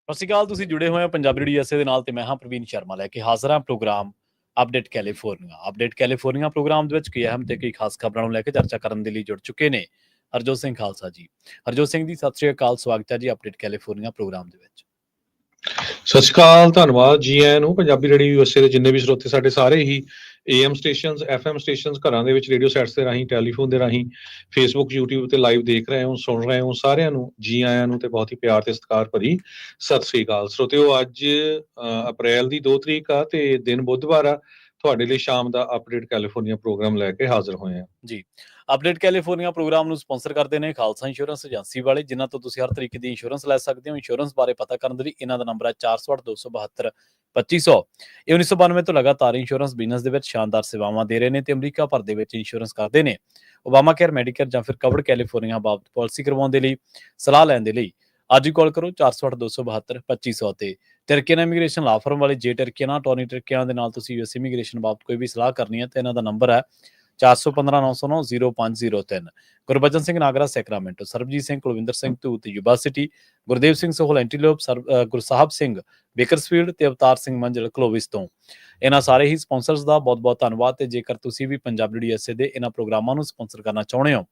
ਸਤਿ ਸ਼੍ਰੀ ਅਕਾਲ। ਤੁਸੀਂ ਜੁੜੇ ਹੋਏ ਹੋ ਪੰਜਾਬੀ ਰੇਡੀਓ ਐਸੇ ਦੇ ਨਾਲ ਤੇ ਮੈਂ ਹਾਂ ਪ੍ਰਵੀਨ ਸ਼ਰਮਾ ਲੈ ਕੇ ਹਾਜ਼ਰ ਹਾਂ ਪ੍ਰੋਗਰਾਮ ਅਪਡੇਟ ਕੈਲੀਫੋਰਨੀਆ ਪ੍ਰੋਗਰਾਮ ਦੇ ਵਿੱਚ ਕੀ ਅਹਿਮ ਤੇ ਕਈ ਖਾਸ ਖਬਰਾਂ ਨੂੰ ਲੈ ਕੇ ਚਰਚਾ ਕਰਨ ਦੇ ਲਈ ਜੁੜ ਚੁੱਕੇ ਨੇ ਹਰਜੋਤ ਸਿੰਘ ਖਾਲਸਾ ਜੀ। ਹਰਜੋਤ ਸਿੰਘ ਜੀ, ਸਤਿ ਸ਼੍ਰੀ ਅਕਾਲ, ਸਵਾਗਤ ਹੈ ਜੀ ਅਪਡੇਟ ਕੈਲੀਫੋਰਨੀਆ ਪ੍ਰੋਗਰਾਮ ਦੇ ਵਿੱਚ। ਸਤਿ ਸ਼੍ਰੀ ਅਕਾਲ, ਧੰਨਵਾਦ ਜੀ ਆਇਆਂ ਨੂੰ। ਪੰਜਾਬੀ ਰੇਡੀਓ ਯੂਐਸਏ ਦੇ ਜਿੰਨੇ ਵੀ ਸਰੋਤੇ ਸਾਡੇ ਸਾਰੇ ਹੀ AM ਸਟੇਸ਼ਨਸ, FM ਸਟੇਸ਼ਨਸ, ਘਰਾਂ ਦੇ ਵਿੱਚ ਰੇਡੀਓ ਸੈਟਸ ਦੇ ਰਾਹੀਂ, ਟੈਲੀਫੋਨ ਦੇ ਰਾਹੀਂ, ਫੇਸਬੁੱਕ, YouTube ਤੇ ਲਾਈਵ ਦੇਖ ਰਹੇ ਹੋ, ਸੁਣ ਰਹੇ ਹੋ, ਸਾਰਿਆਂ ਨੂੰ ਜੀ ਆਇਆਂ ਨੂੰ ਤੇ ਬਹੁਤ ਹੀ ਪਿਆਰ ਤੇ ਸਤਿਕਾਰ ਭਰੀ ਸਤਿ ਸ਼੍ਰੀ ਅਕਾਲ। ਸਰੋਤਿਓ, ਅੱਜ ਅਪ੍ਰੈਲ ਦੀ 2 ਤਰੀਕ ਆ ਤੇ ਦਿਨ ਬੁੱਧਵਾਰ ਆ। ਤੁਹਾਡੇ ਲਈ ਸ਼ਾਮ ਦਾ ਅਪਡੇਟ ਕੈਲੀਫੋਰਨੀਆ ਪ੍ਰੋਗਰਾਮ ਲੈ ਕੇ ਹਾਜ਼ਰ ਹੋਏ ਆ ਜੀ। ਅਪਡੇਟ ਕੈਲੀਫੋਰਨੀਆ ਪ੍ਰੋਗਰਾਮ ਨੂੰ ਸਪਾਂਸਰ ਕਰਦੇ ਨੇ ਖਾਲਸਾ ਇੰਸ਼ੋਰੈਂਸ ਏਜੰਸੀ ਵਾਲੇ, ਜਿਨ੍ਹਾਂ ਤੋਂ ਤੁਸੀਂ ਹਰ ਤਰੀਕੇ ਦੀ ਇੰਸ਼ੋਰੈਂਸ ਲੈ ਸਕਦੇ ਹੋ। ਇੰਸ਼ੋਰੈਂਸ ਬਾਰੇ ਪਤਾ ਕਰਨ ਦੇ ਲਈ ਇਹਨਾਂ ਦਾ ਨੰਬਰ ਹੈ 408-272-2500। ਇਹ 1992 ਤੋਂ ਲਗਾਤਾਰ ਇੰਸ਼ੋਰੈਂਸ ਬਿਜ਼ਨਸ ਦੇ ਵਿੱਚ ਸ਼ਾਨਦਾਰ ਸੇਵਾਵਾਂ ਦੇ ਰਹੇ ਨੇ ਤੇ ਅਮਰੀਕਾ ਭਰ ਦੇ ਵਿੱਚ ਇੰਸ਼ੋਰੈਂਸ ਕਰਦੇ ਨੇ। ਓਬਾਮਾ ਕੇਅਰ, ਮੈਡੀਕੇਅਰ ਜਾਂ ਫਿਰ ਕਵਰਡ ਕੈਲੀਫੋਰਨੀਆ ਬਾਬਤ ਪਾਲਿਸੀ ਕਰਵਾਉਣ ਦੇ ਲਈ, ਸਲਾਹ ਲੈਣ ਦੇ ਲਈ ਅੱਜ ਹੀ ਕਾਲ ਕਰੋ 408-272-2500 ਤੇ। ਟਰਕੀਅਨ ਇਮੀਗ੍ਰੇਸ਼ਨ ਲਾ ਫਰਮ ਵਾਲੇ ਜੇ ਟਰਕੀਅਨ, ਟੋਨੀ ਟਰਕੀਅਨ ਦੇ ਨਾਲ ਤੁਸੀਂ ਯੂਐਸ ਇਮੀਗ੍ਰੇਸ਼ਨ ਬਾਬਤ ਕੋਈ ਵੀ ਸਲਾਹ ਕਰਨੀ ਹੈ ਤੇ ਇਹਨਾਂ ਦਾ ਨੰਬਰ ਹੈ 415-909-0503। Gurbachan Singh Nagra Sacramento, Sarabjit Singh Kulwinder Singh Dhoot Yuba city, Gurdev Singh Sohal Antelope, Gursahib Singh Bakersfield ਤੇ ਅਵਤਾਰ ਸਿੰਘ ਮੰਜ਼ਲ ਕਲੋਵਿਸ ਤੋਂ। ਇਹਨਾਂ ਸਾਰੇ ਹੀ ਸਪਾਂਸਰਸ ਦਾ ਬਹੁਤ ਬਹੁਤ ਧੰਨਵਾਦ। ਤੇ ਜੇਕਰ ਤੁਸੀਂ ਵੀ ਪੰਜਾਬੀ ਰੇਡੀਓ ਐਸੇ ਦੇ ਇਹਨਾਂ ਪ੍ਰੋਗਰਾਮਾਂ ਨੂੰ ਸਪਾਂਸਰ ਕਰਨਾ ਚਾਹੁੰਦੇ ਹੋ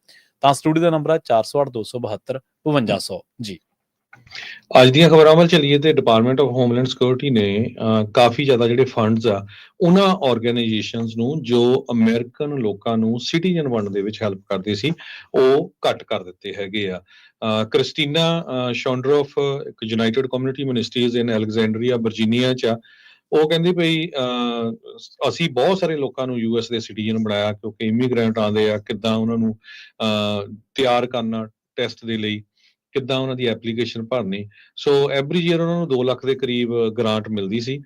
ਤਾਂ ਸਟੂਡੀਓ ਦਾ ਨੰਬਰ ਹੈ 408-272-5200 ਜੀ। ਅੱਜ ਦੀਆਂ ਖਬਰਾਂ ਵੱਲ ਚੱਲੀਏ ਤੇ ਡਿਪਾਰਟਮੈਂਟ ਆਫ ਹੋਮਲੈਂਡ ਸਿਕਿਉਰਿਟੀ ਨੇ ਕਾਫੀ ਜ਼ਿਆਦਾ ਜਿਹੜੇ ਫੰਡਸ ਆ ਉਹਨਾਂ ਆਰਗੇਨਾਈਜੇਸ਼ਨਸ ਨੂੰ ਜੋ ਅਮਰੀਕਨ ਲੋਕਾਂ ਨੂੰ ਸਿਟੀਜ਼ਨ ਬਣਨ ਦੇ ਵਿੱਚ ਹੈਲਪ ਕਰਦੇ ਸੀ ਉਹ ਘੱਟ ਕਰ ਦਿੱਤੇ ਹੈਗੇ ਆ। ਕ੍ਰਿਸਟੀਨਾ ਸ਼ੌਂਡਰੋਫ, ਇੱਕ ਯੂਨਾਈਟਿਡ ਕਮਿਊਨਿਟੀ ਮਿਨਿਸਟਰੀਜ਼ ਇਨ ਅਲੈਗਜ਼ੈਂਡਰੀਆ ਵਰਜੀਨੀਆ ਚ ਆ, ਉਹ ਕਹਿੰਦੀ ਪਈ ਅਸੀਂ ਬਹੁਤ ਸਾਰੇ ਲੋਕਾਂ ਨੂੰ US ਦੇ ਸਿਟੀਜ਼ਨ ਬਣਾਇਆ ਕਿਉਂਕਿ ਇਮੀਗ੍ਰੈਂਟ ਆਉਂਦੇ ਆ, ਕਿੱਦਾਂ ਉਹਨਾਂ ਨੂੰ ਤਿਆਰ ਕਰਨਾ ਟੈਸਟ ਦੇ ਲਈ, ਕਿੱਦਾਂ ਉਹਨਾਂ ਦੀ ਐਪਲੀਕੇਸ਼ਨ ਭਰਨੀ। ਸੋ ਐਵਰੀ ਈਅਰ ਉਹਨਾਂ ਨੂੰ 2 ਲੱਖ ਦੇ ਕਰੀਬ ਗ੍ਰਾਂਟ ਮਿਲਦੀ ਸੀ।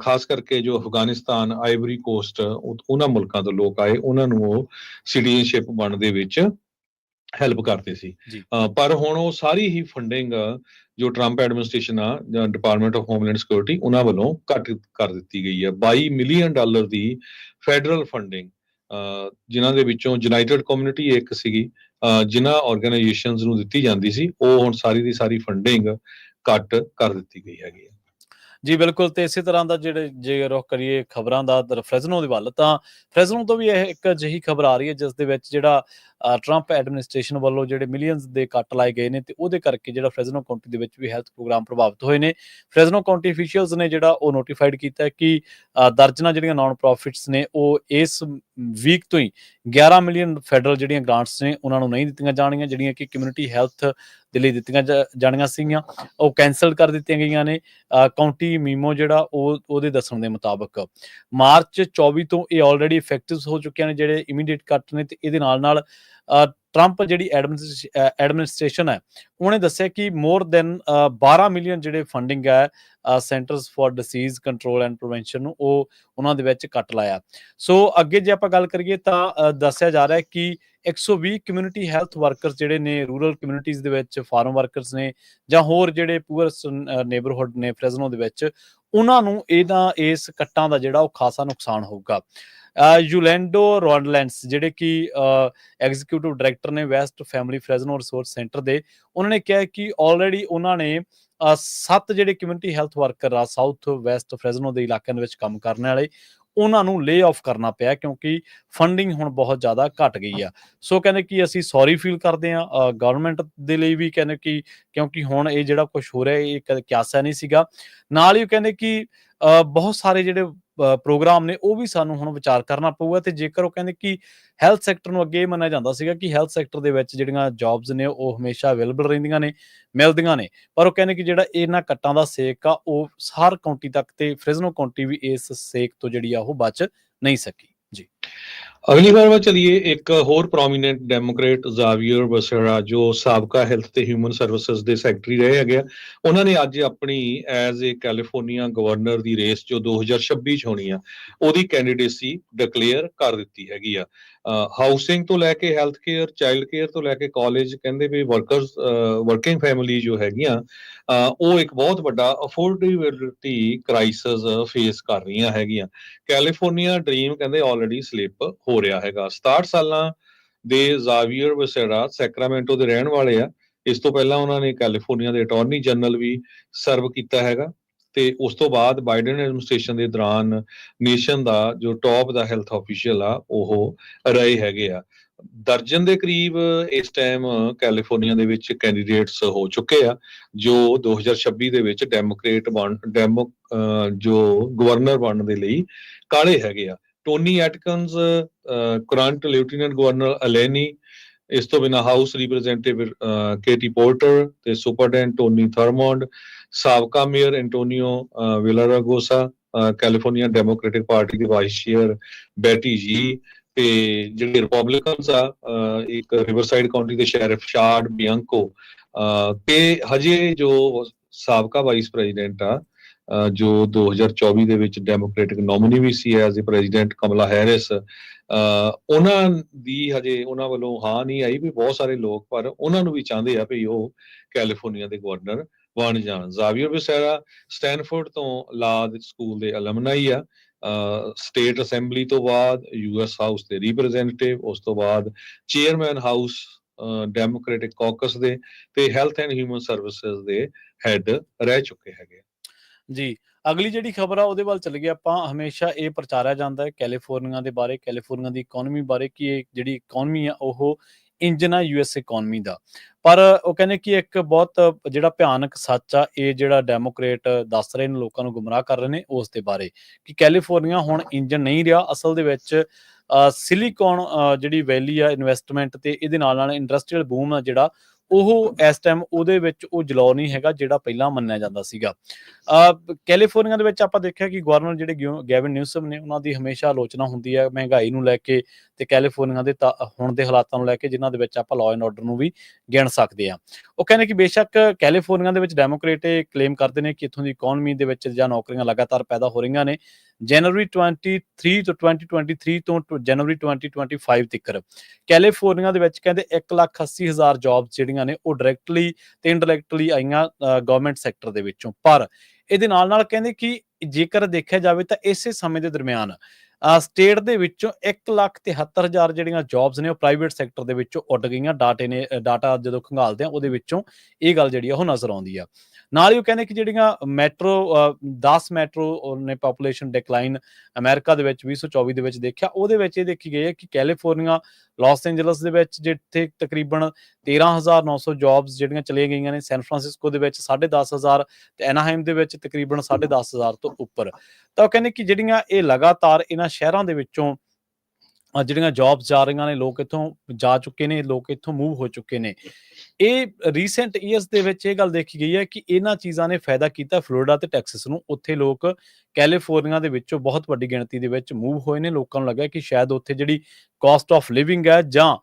ਖਾਸ ਕਰਕੇ ਜੋ ਅਫਗਾਨਿਸਤਾਨ, ਆਈਵਰੀ ਕੋਸਟ, ਉਹਨਾਂ ਮੁਲਕਾਂ ਤੋਂ ਲੋਕ ਆਏ, ਉਹਨਾਂ ਨੂੰ ਉਹ ਸਿਟੀਜ਼ਨਸ਼ਿਪ ਬਣਨ ਦੇ ਵਿੱਚ ਹੈਲਪ ਕਰਦੇ ਸੀ। ਪਰ ਹੁਣ ਉਹ ਸਾਰੀ ਹੀ ਫੰਡਿੰਗ ਜੋ ਟਰੰਪ ਐਡਮਿਨਿਸਟ੍ਰੇਸ਼ਨ ਆ ਜਾਂ ਡਿਪਾਰਟਮੈਂਟ ਆਫ ਹੋਮਲੈਂਡ ਸਿਕਿਉਰਿਟੀ ਉਹਨਾਂ ਵੱਲੋਂ ਘੱਟ ਕਰ ਦਿੱਤੀ ਗਈ ਹੈ। $22 ਮਿਲੀਅਨ ਦੀ ਫੈਡਰਲ ਫੰਡਿੰਗ, ਜਿਨ੍ਹਾਂ ਦੇ ਵਿੱਚੋਂ ਯੂਨਾਈਟਿਡ ਕਮਿਊਨਿਟੀ ਇੱਕ ਸੀਗੀ, ਜਿਨ੍ਹਾਂ ਆਰਗੇਨਾਈਜੇਸ਼ਨਸ ਨੂੰ ਦਿੱਤੀ ਜਾਂਦੀ ਸੀ, ਉਹ ਹੁਣ ਸਾਰੀ ਦੀ ਸਾਰੀ ਫੰਡਿੰਗ ਘੱਟ ਕਰ ਦਿੱਤੀ ਗਈ ਹੈਗੀ ਹੈ। ਜੀ ਬਿਲਕੁਲ। ਤੇ ਇਸੇ ਤਰ੍ਹਾਂ ਦਾ ਜੇ ਰੁਖ ਕਰੀਏ ਖਬਰਾਂ ਦਾ ਫ੍ਰੈਜ਼ਨੋ ਦੇ ਵੱਲ, ਤਾਂ ਫ੍ਰੈਜ਼ਨੋ ਤੋਂ ਵੀ ਇਹ ਇੱਕ ਅਜਿਹੀ ਖਬਰ ਆ ਰਹੀ ਹੈ ਜਿਸ ਦੇ ਵਿੱਚ ਜਿਹੜਾ ਟਰੰਪ ਐਡਮਿਨਿਸਟ੍ਰੇਸ਼ਨ ਵੱਲੋਂ ਜਿਹੜੇ ਮਿਲੀਅਨਸ ਦੇ ਕੱਟ ਲਾਏ ਗਏ ਨੇ ਤੇ ਉਹਦੇ ਕਰਕੇ ਜਿਹੜਾ ਫ੍ਰੈਜ਼ਨੋ ਕਾਉਂਟੀ ਦੇ ਵਿੱਚ ਵੀ ਹੈਲਥ ਪ੍ਰੋਗਰਾਮ ਪ੍ਰਭਾਵਿਤ ਹੋਏ ਨੇ। ਫ੍ਰੈਜ਼ਨੋ ਕਾਉਂਟੀ ਅਫੀਸ਼ੀਅਲਸ ਨੇ ਜਿਹੜਾ ਉਹ ਨੋਟੀਫਾਈਡ ਕੀਤਾ ਕਿ ਦਰਜਨਾਂ ਜਿਹੜੀਆਂ ਨਾਨ ਪ੍ਰੋਫਿਟਸ ਨੇ ਉਹ ਇਸ ਵੀਕ ਤੋਂ ਹੀ 11 ਮਿਲੀਅਨ ਫੈਡਰਲ ਜਿਹੜੀਆਂ ਗ੍ਰਾਂਟਸ ਨੇ ਉਹਨਾਂ ਨੂੰ ਨਹੀਂ ਦਿੱਤੀਆਂ ਜਾਣੀਆਂ, ਜਿਹੜੀਆਂ ਕਿ ਕਮਿਊਨਿਟੀ ਹੈਲਥ ਦੇ ਲਈ ਦਿੱਤੀਆਂ ਜਾਣੀਆਂ ਸੀਗੀਆਂ, ਉਹ ਕੈਂਸਲ ਕਰ ਦਿੱਤੀਆਂ ਗਈਆਂ ਨੇ। ਕਾਉਂਟੀ ਮੀਮੋ ਜਿਹੜਾ ਉਹਦੇ ਦੱਸਣ ਦੇ ਮੁਤਾਬਕ ਮਾਰਚ 24 ਤੋਂ ਇਹ ਆਲਰੇਡੀ ਇਫੈਕਟਿਵ ਹੋ ਚੁੱਕੀਆਂ ਨੇ ਜਿਹੜੇ ਇਮੀਡੀਏਟ ਕੱਟ ਨੇ। ਤੇ ਇਹਦੇ ਨਾਲ ਟਰੰਪ ਜਿਹੜੀ ਐਡਮਿਨਿਸਟ੍ਰੇਸ਼ਨ ਹੈ ਉਹਨੇ ਦੱਸਿਆ ਕਿ ਮੋਰ ਦੈਨ 12 ਮਿਲੀਅਨ ਜਿਹੜੇ ਫੰਡਿੰਗ ਹੈ Centers for Disease Control and Prevention ਨੂੰ ਉਹ ਉਹਨਾਂ ਦੇ ਵਿੱਚ ਕੱਟ ਲਾਇਆ। ਸੋ ਅੱਗੇ ਜੇ ਆਪਾਂ ਗੱਲ ਕਰੀਏ ਤਾਂ ਦੱਸਿਆ ਜਾ ਰਿਹਾ ਕਿ 120 ਕਮਿਊਨਿਟੀ ਹੈਲਥ ਵਰਕਰਸ ਜਿਹੜੇ ਨੇ ਰੂਰਲ ਕਮਿਊਨਿਟੀਜ਼ ਦੇ ਵਿੱਚ, ਫਾਰਮ ਵਰਕਰਸ ਨੇ ਜਾਂ ਹੋਰ ਜਿਹੜੇ ਪੂਅਰਸਟ ਨੇਬਰਹੁੱਡ ਨੇ ਫ੍ਰੈਜ਼ਨੋ ਦੇ ਵਿੱਚ, ਉਹਨਾਂ ਨੂੰ ਇਸ ਕੱਟਾਂ ਦਾ ਜਿਹੜਾ ਉਹ ਖਾਸਾ ਨੁਕਸਾਨ ਹੋਊਗਾ। ਯੂਲੈਂਡੋ ਰੋਡਲੈਂਡਸ ਜਿਹੜੇ ਕਿ ਐਗਜ਼ੀਕਿਊਟਿਵ ਡਾਇਰੈਕਟਰ ਨੇ West family Fresno resource centre ਦੇ, ਉਹਨਾਂ ਨੇ ਕਿਹਾ ਕਿ ਆਲਰੇਡੀ ਉਹਨਾਂ ਨੇ 7 ਜਿਹੜੇ ਕਮਿਊਨਿਟੀ ਹੈਲਥ ਵਰਕਰ ਆ ਸਾਊਥ ਵੈਸਟ ਫ੍ਰੈਜ਼ਨੋ ਦੇ ਇਲਾਕਿਆਂ ਦੇ ਵਿੱਚ ਕੰਮ ਕਰਨ ਵਾਲੇ, ਉਹਨਾਂ ਨੂੰ ਲੇ ਆਫ ਕਰਨਾ ਪਿਆ ਕਿਉਂਕਿ ਫੰਡਿੰਗ ਹੁਣ ਬਹੁਤ ਜ਼ਿਆਦਾ ਘਟ ਗਈ ਆ। ਸੋ ਕਹਿੰਦੇ ਕਿ ਅਸੀਂ ਸੌਰੀ ਫੀਲ ਕਰਦੇ ਹਾਂ ਗਵਰਨਮੈਂਟ ਦੇ ਲਈ ਵੀ, ਕਹਿੰਦੇ ਕਿ ਕਿਉਂਕਿ ਹੁਣ ਇਹ ਜਿਹੜਾ ਕੁਝ ਹੋ ਰਿਹਾ ਇਹ ਕਦੇ ਕਿਆਸਾ ਨਹੀਂ ਸੀਗਾ। ਨਾਲ ਹੀ ਉਹ ਕਹਿੰਦੇ ਕਿ ਬਹੁਤ ਸਾਰੇ ਜਿਹੜੇ ਪ੍ਰੋਗਰਾਮ ਨੇ ਉਹ ਵੀ ਸਾਨੂੰ ਹੁਣ ਵਿਚਾਰ ਕਰਨਾ ਪਊਗਾ। ਤੇ ਜੇਕਰ ਉਹ ਕਹਿੰਦੇ ਕਿ ਹੈਲਥ ਸੈਕਟਰ ਨੂੰ ਅੱਗੇ ਇਹ ਮੰਨਿਆ ਜਾਂਦਾ ਸੀਗਾ ਕਿ ਹੈਲਥ ਸੈਕਟਰ ਦੇ ਵਿੱਚ ਜਿਹੜੀਆਂ ਜੌਬਸ ਨੇ ਉਹ ਹਮੇਸ਼ਾ ਅਵੇਲੇਬਲ ਰਹਿੰਦੀਆਂ ਨੇ, ਮਿਲਦੀਆਂ ਨੇ, ਪਰ ਉਹ ਕਹਿੰਦੇ ਕਿ ਜਿਹੜਾ ਇਹਨਾਂ ਕੱਟਾਂ ਦਾ ਸੇਕ ਆ ਉਹ ਹਰ ਕਾਉਂਟੀ ਤੱਕ, ਤੇ ਫ੍ਰੈਜ਼ਨੋ ਕਾਉਂਟੀ ਵੀ ਇਸ ਸੇਕ ਤੋਂ ਜਿਹੜੀ ਆ ਉਹ ਬਚ ਨਹੀਂ ਸਕੀ ਜੀ। ਅਗਲੀ ਖਬਰ ਵੱਲ ਚੱਲੀਏ। ਇੱਕ ਹੋਰ ਪ੍ਰੋਮੀਨੈਂਟ ਡੈਮੋਕ੍ਰੇਟ ਜ਼ਾਵੀਅਰ ਬਸੇਰਾ, ਜੋ ਸਾਬਕਾ ਹੈਲਥ ਤੇ ਹਿਊਮਨ ਸਰਵਿਸਿਜ਼ ਦੇ ਸੈਕਟਰੀ ਰਹੇ ਹੈਗੇ ਆ, ਉਹਨਾਂ ਨੇ ਅੱਜ ਆਪਣੀ as a California governor the race ਜੋ 2026 ਚ ਹੋਣੀ ਆ ਉਹਦੀ ਕੈਂਡੀਡੇਸੀ ਡਿਕਲੇਅਰ ਕਰ ਦਿੱਤੀ ਹੈਗੀ ਆ। ਹਾਊਸਿੰਗ ਤੋਂ ਲੈ ਕੇ ਹੈਲਥ ਕੇਅਰ, ਚਾਈਲਡ ਕੇਅਰ ਤੋਂ ਲੈ ਕੇ ਕਾਲਜ, ਕਹਿੰਦੇ ਵੀ ਵਰਕਿੰਗ ਫੈਮਿਲੀ ਜੋ ਹੈਗੀਆਂ ਉਹ ਇੱਕ ਬਹੁਤ ਵੱਡਾ ਅਫੋਰਡੇਬਿਲਿਟੀ ਕ੍ਰਾਈਸਿਸ ਫੇਸ ਕਰ ਰਹੀਆਂ ਹੈਗੀਆਂ। ਕੈਲੀਫੋਰਨੀਆ ਡ੍ਰੀਮ ਕਹਿੰਦੇ ਆਲਰੇਡੀ ਸਲਿਪ ਹੋ ਰਿਹਾ ਹੈਗਾ। 67 ਸਾਲਾਂ ਦੇ ਜ਼ਾਵੀਅਰ ਬਸੇਰਾ ਸੈਕਰਾਮੈਂਟੋ ਦੇ ਰਹਿਣ ਵਾਲੇ ਆ ਇਸ ਤੋਂ ਪਹਿਲਾਂ ਉਹਨਾਂ ਨੇ ਕੈਲੀਫੋਰਨੀਆ ਦੇ ਅਟਾਰਨੀ ਜਨਰਲ ਵੀ ਸਰਵ ਕੀਤਾ ਹੈਗਾ, ਤੇ ਉਸ ਤੋਂ ਬਾਅਦ ਬਾਈਡਨ ਐਡਮਿਨਿਸਟ੍ਰੇਸ਼ਨ ਦੇ ਦੌਰਾਨ ਨੇਸ਼ਨ ਦਾ ਜੋ ਟੌਪ ਦਾ ਹੈਲਥ ਆਫੀਸ਼ੀਅਲ ਆ ਉਹ ਰਹੇ ਹੈਗੇ ਆ। ਦਰਜਨ ਦੇ ਕਰੀਬ ਇਸ ਟਾਈਮ ਕੈਲੀਫੋਰਨੀਆ ਦੇ ਵਿੱਚ ਕੈਂਡੀਡੇਟਸ ਹੋ ਚੁੱਕੇ ਆ ਜੋ 2026 ਦੇ ਵਿੱਚ ਜੋ ਗਵਰਨਰ ਬਣਨ ਦੇ ਲਈ ਕਾਲੇ ਹੈਗੇ ਆ। Tony Atkins, current lieutenant governor Eleni, ਇਸ ਤੋਂ ਬਿਨਾਂ ਹਾਊਸ ਰਿਪਰੈਜ਼ੈਂਟੇਟਿਵ ਕੇਟੀ ਪੋਰਟਰ ਤੇ ਸੁਪਰਡੈਂਟ ਟੋਨੀ ਥਰਮੋਂਡ, ਸਾਬਕਾ mayor Antonio Villaraigosa, California Democratic party ਦੇ ਵਾਈਸ ਚੇਅਰ ਬੈਟੀ ਜੀ, ਤੇ ਜਿਹੜੇ ਰਿਪਬਲਿਕਨਸ ਆ ਇੱਕ ਰਿਵਰਸਾਈਡ ਕਾਉਂਟੀ ਦੇ ਸ਼ੈਰਿਫ ਸ਼ਾਰਡ ਬਿਆੰਕੋ, ਤੇ ਹਜੇ ਜੋ ਸਾਬਕਾ ਵਾਈਸ ਪ੍ਰੈਜ਼ੀਡੈਂਟ ਆ ਜੋ 2024 ਦੇ ਵਿੱਚ ਡੈਮੋਕ੍ਰੈਟਿਕ ਨੋਮੀਨੀ ਵੀ ਸੀ as a president Kamala Harris, ਉਹਨਾਂ ਦੀ ਹਜੇ ਉਹਨਾਂ ਵੱਲੋਂ ਹਾਂ ਨਹੀਂ ਆਈ ਵੀ ਬਹੁਤ ਸਾਰੇ ਲੋਕ ਪਰ ਉਹਨਾਂ ਨੂੰ ਵੀ ਚਾਹੁੰਦੇ ਆ ਵੀ ਉਹ ਕੈਲੀਫੋਰਨੀਆ ਦੇ ਗਵਰਨਰ ਬਣ ਜਾਣ। ਜ਼ਾਵੀਅਰ ਬਿਸੈਰਾ ਸਟੈਨਫੋਰਡ ਤੋਂ ਲਾਅ ਸਕੂਲ ਦੇ ਅਲਮਨਾਈ ਆ, ਸਟੇਟ ਅਸੈਂਬਲੀ ਤੋਂ ਬਾਅਦ ਯੂਐਸ ਹਾਊਸ ਦੇ ਰਿਪਰੈਜ਼ੈਂਟੇਟਿਵ, ਉਸ ਤੋਂ ਬਾਅਦ ਚੇਅਰਮੈਨ ਹਾਊਸ ਡੈਮੋਕ੍ਰੈਟਿਕ ਕਾਕਸ ਦੇ, ਤੇ ਹੈਲਥ ਐਂਡ ਹਿਊਮਨ ਸਰਵਿਸਿਜ਼ ਦੇ ਹੈੱਡ ਰਹਿ ਚੁੱਕੇ ਹੈਗੇ। ਜੀ, ਅਗਲੀ ਜਿਹੜੀ ਖਬਰ ਆ ਉਹਦੇ ਵੱਲ ਚੱਲ ਗਏ ਆਪਾਂ। ਹਮੇਸ਼ਾ ਇਹ ਪ੍ਰਚਾਰਿਆ ਜਾਂਦਾ ਹੈ ਕੈਲੀਫੋਰਨੀਆ ਦੇ ਬਾਰੇ, ਕੈਲੀਫੋਰਨੀਆ ਦੀ ਇਕੋਨਮੀ ਬਾਰੇ, ਕਿ ਇਹ ਜਿਹੜੀ ਇਕੋਨਮੀ ਆ ਉਹ ਇੰਜਨ ਆ ਯੂਐਸ ਇਕੋਨਮੀ ਦਾ। ਪਰ ਉਹ ਕਹਿੰਦੇ ਕਿ ਇੱਕ ਬਹੁਤ ਜਿਹੜਾ ਭਿਆਨਕ ਸੱਚ ਆ, ਇਹ ਜਿਹੜਾ ਡੈਮੋਕ੍ਰੇਟ ਦੱਸ ਰਹੇ ਨੇ, ਲੋਕਾਂ ਨੂੰ ਗੁੰਮਰਾਹ ਕਰ ਰਹੇ ਨੇ ਉਸ ਦੇ ਬਾਰੇ, ਕਿ ਕੈਲੀਫੋਰਨੀਆ ਹੁਣ ਇੰਜਨ ਨਹੀਂ ਰਿਹਾ। ਅਸਲ ਦੇ ਵਿੱਚ ਸਿਲੀਕੌਨ ਜਿਹੜੀ ਵੈਲੀ ਆ ਇਨਵੈਸਟਮੈਂਟ ਤੇ ਇਹਦੇ ਨਾਲ ਇੰਡਸਟਰੀਅਲ ਬੂਮ ਆ ਜਿਹੜਾ, ਉਹ ਇਸ ਟਾਈਮ ਉਹਦੇ ਵਿੱਚ ਉਹ ਜਲੌ ਨਹੀਂ ਹੈਗਾ ਜਿਹੜਾ ਪਹਿਲਾਂ ਮੰਨਿਆ ਜਾਂਦਾ ਸੀਗਾ। ਕੈਲੀਫੋਰਨੀਆ ਦੇ ਵਿੱਚ ਆਪਾਂ ਦੇਖਿਆ ਕਿ ਗਵਰਨਰ ਜਿਹੜੇ ਗੈਵਿਨ ਨਿਊਸਮ ਨੇ, ਉਹਨਾਂ ਦੀ ਹਮੇਸ਼ਾ ਆਲੋਚਨਾ ਹੁੰਦੀ ਹੈ ਮਹਿੰਗਾਈ ਨੂੰ ਲੈ ਕੇ ਤੇ ਕੈਲੀਫੋਰਨੀਆ ਦੇ ਹੁਣ ਦੇ ਹਾਲਾਤਾਂ ਨੂੰ ਲੈ ਕੇ, ਜਿਨ੍ਹਾਂ ਦੇ ਵਿੱਚ ਆਪਾਂ ਲਾਅ ਐਂਡ ਆਰਡਰ ਨੂੰ ਵੀ ਗਿਣ ਸਕਦੇ ਹਾਂ। ਉਹ ਕਹਿੰਦੇ ਕਿ ਬੇਸ਼ੱਕ ਕੈਲੀਫੋਰਨੀਆ ਦੇ ਵਿੱਚ ਡੈਮੋਕ੍ਰੇਟ ਕਲੇਮ ਕਰਦੇ ਨੇ ਕਿ ਇੱਥੋਂ ਦੀ ਇਕੋਨਮੀ ਦੇ ਵਿੱਚ ਜਾਂ ਨੌਕਰੀਆਂ ਲਗਾਤਾਰ ਪੈਦਾ ਹੋ ਰਹੀਆਂ ਨੇ। ਜਨਵਰੀ 2023 ਤੋਂ ਜਨਵਰੀ 2025 ਤੱਕ ਕੈਲੀਫੋਰਨੀਆ ਦੇ ਵਿੱਚ ਕਹਿੰਦੇ 1,80,000 ਜੌਬਸ ਜਿਹੜੀਆਂ ਨੇ ਉਹ ਡਾਇਰੈਕਟਲੀ ਤੇ ਇਨਡਾਇਰੈਕਟਲੀ ਆਈਆਂ ਗਵਰਨਮੈਂਟ ਸੈਕਟਰ ਦੇ ਵਿੱਚੋਂ। ਪਰ ਇਹਦੇ ਨਾਲ ਕਹਿੰਦੇ ਕਿ ਜੇਕਰ ਦੇਖਿਆ ਜਾਵੇ ਤਾਂ ਇਸੇ ਸਮੇਂ ਦੇ ਦਰਮਿਆਨ ਸਟੇਟ ਦੇ ਵਿੱਚੋਂ 1,73,000 ਜਿਹੜੀਆਂ ਜੌਬਸ ਨੇ ਉਹ ਪ੍ਰਾਈਵੇਟ ਸੈਕਟਰ ਦੇ ਵਿੱਚੋਂ ਉੱਡ ਗਈਆਂ। ਡਾਟਾ ਜਦੋਂ ਖੰਗਾਲਦੇ ਆ ਉਹਦੇ ਵਿੱਚੋਂ ਇਹ ਗੱਲ ਜਿਹੜੀ ਆ ਉਹ ਨਜ਼ਰ ਆਉਂਦੀ ਆ। ਨਾਲ ਹੀ ਉਹ ਕਹਿੰਦੇ ਕਿ ਜਿਹੜੀਆਂ 10 ਮੈਟਰੋ ਨੇ ਪਾਪੂਲੇਸ਼ਨ ਡਿਕਲਾਈਨ ਅਮਰੀਕਾ ਦੇ ਵਿੱਚ 2024 ਦੇ ਵਿੱਚ ਦੇਖਿਆ, ਉਹਦੇ ਵਿੱਚ ਇਹ ਦੇਖੀ ਗਈ ਹੈ ਕਿ ਕੈਲੀਫੋਰਨੀਆ, ਲਾਸ ਐਂਜਲਸ ਦੇ ਵਿੱਚ ਜਿੱਥੇ ਤਕਰੀਬਨ 13,900 ਜੌਬਸ ਜਿਹੜੀਆਂ ਚਲੀਆਂ ਗਈਆਂ ਨੇ, ਸੈਨ ਫਰਾਂਸਿਸਕੋ ਦੇ ਵਿੱਚ 10,500 ਤੇ ਐਨਾਹਾਈਮ ਦੇ ਵਿੱਚ ਤਕਰੀਬਨ 10,500 ਤੋਂ ਉੱਪਰ। ਤਾਂ ਉਹ ਕਹਿੰਦੇ ਕਿ ਜਿਹੜੀਆਂ ਇਹ ਲਗਾਤਾਰ ਇਹਨਾਂ ਸ਼ਹਿਰਾਂ ਦੇ ਵਿੱਚੋਂ ਜਿਹੜੀਆਂ ਜੌਬਸ ਜਾ ਰਹੀਆਂ ਨੇ, ਲੋਕ ਇੱਥੋਂ ਜਾ ਚੁੱਕੇ ਨੇ, ਲੋਕ ਇੱਥੋਂ ਮੂਵ ਹੋ ਚੁੱਕੇ ਨੇ। ਇਹ ਰੀਸੈਂਟ ਈਅਰਸ ਦੇ ਵਿੱਚ ਇਹ ਗੱਲ ਦੇਖੀ ਗਈ ਹੈ ਕਿ ਇਹਨਾਂ ਚੀਜ਼ਾਂ ਨੇ ਫਾਇਦਾ ਕੀਤਾ ਫਲੋਰੀਡਾ ਤੇ ਟੈਕਸਸ ਨੂੰ। ਉੱਥੇ ਲੋਕ ਕੈਲੀਫੋਰਨੀਆ ਦੇ ਵਿੱਚੋਂ ਬਹੁਤ ਵੱਡੀ ਗਿਣਤੀ ਦੇ ਵਿੱਚ ਮੂਵ ਹੋਏ ਨੇ। ਲੋਕਾਂ ਨੂੰ ਲੱਗਿਆ ਕਿ ਸ਼ਾਇਦ ਉੱਥੇ ਜਿਹੜੀ ਕਾਸਟ ਆਫ ਲਿਵਿੰਗ ਹੈ ਜਾਂ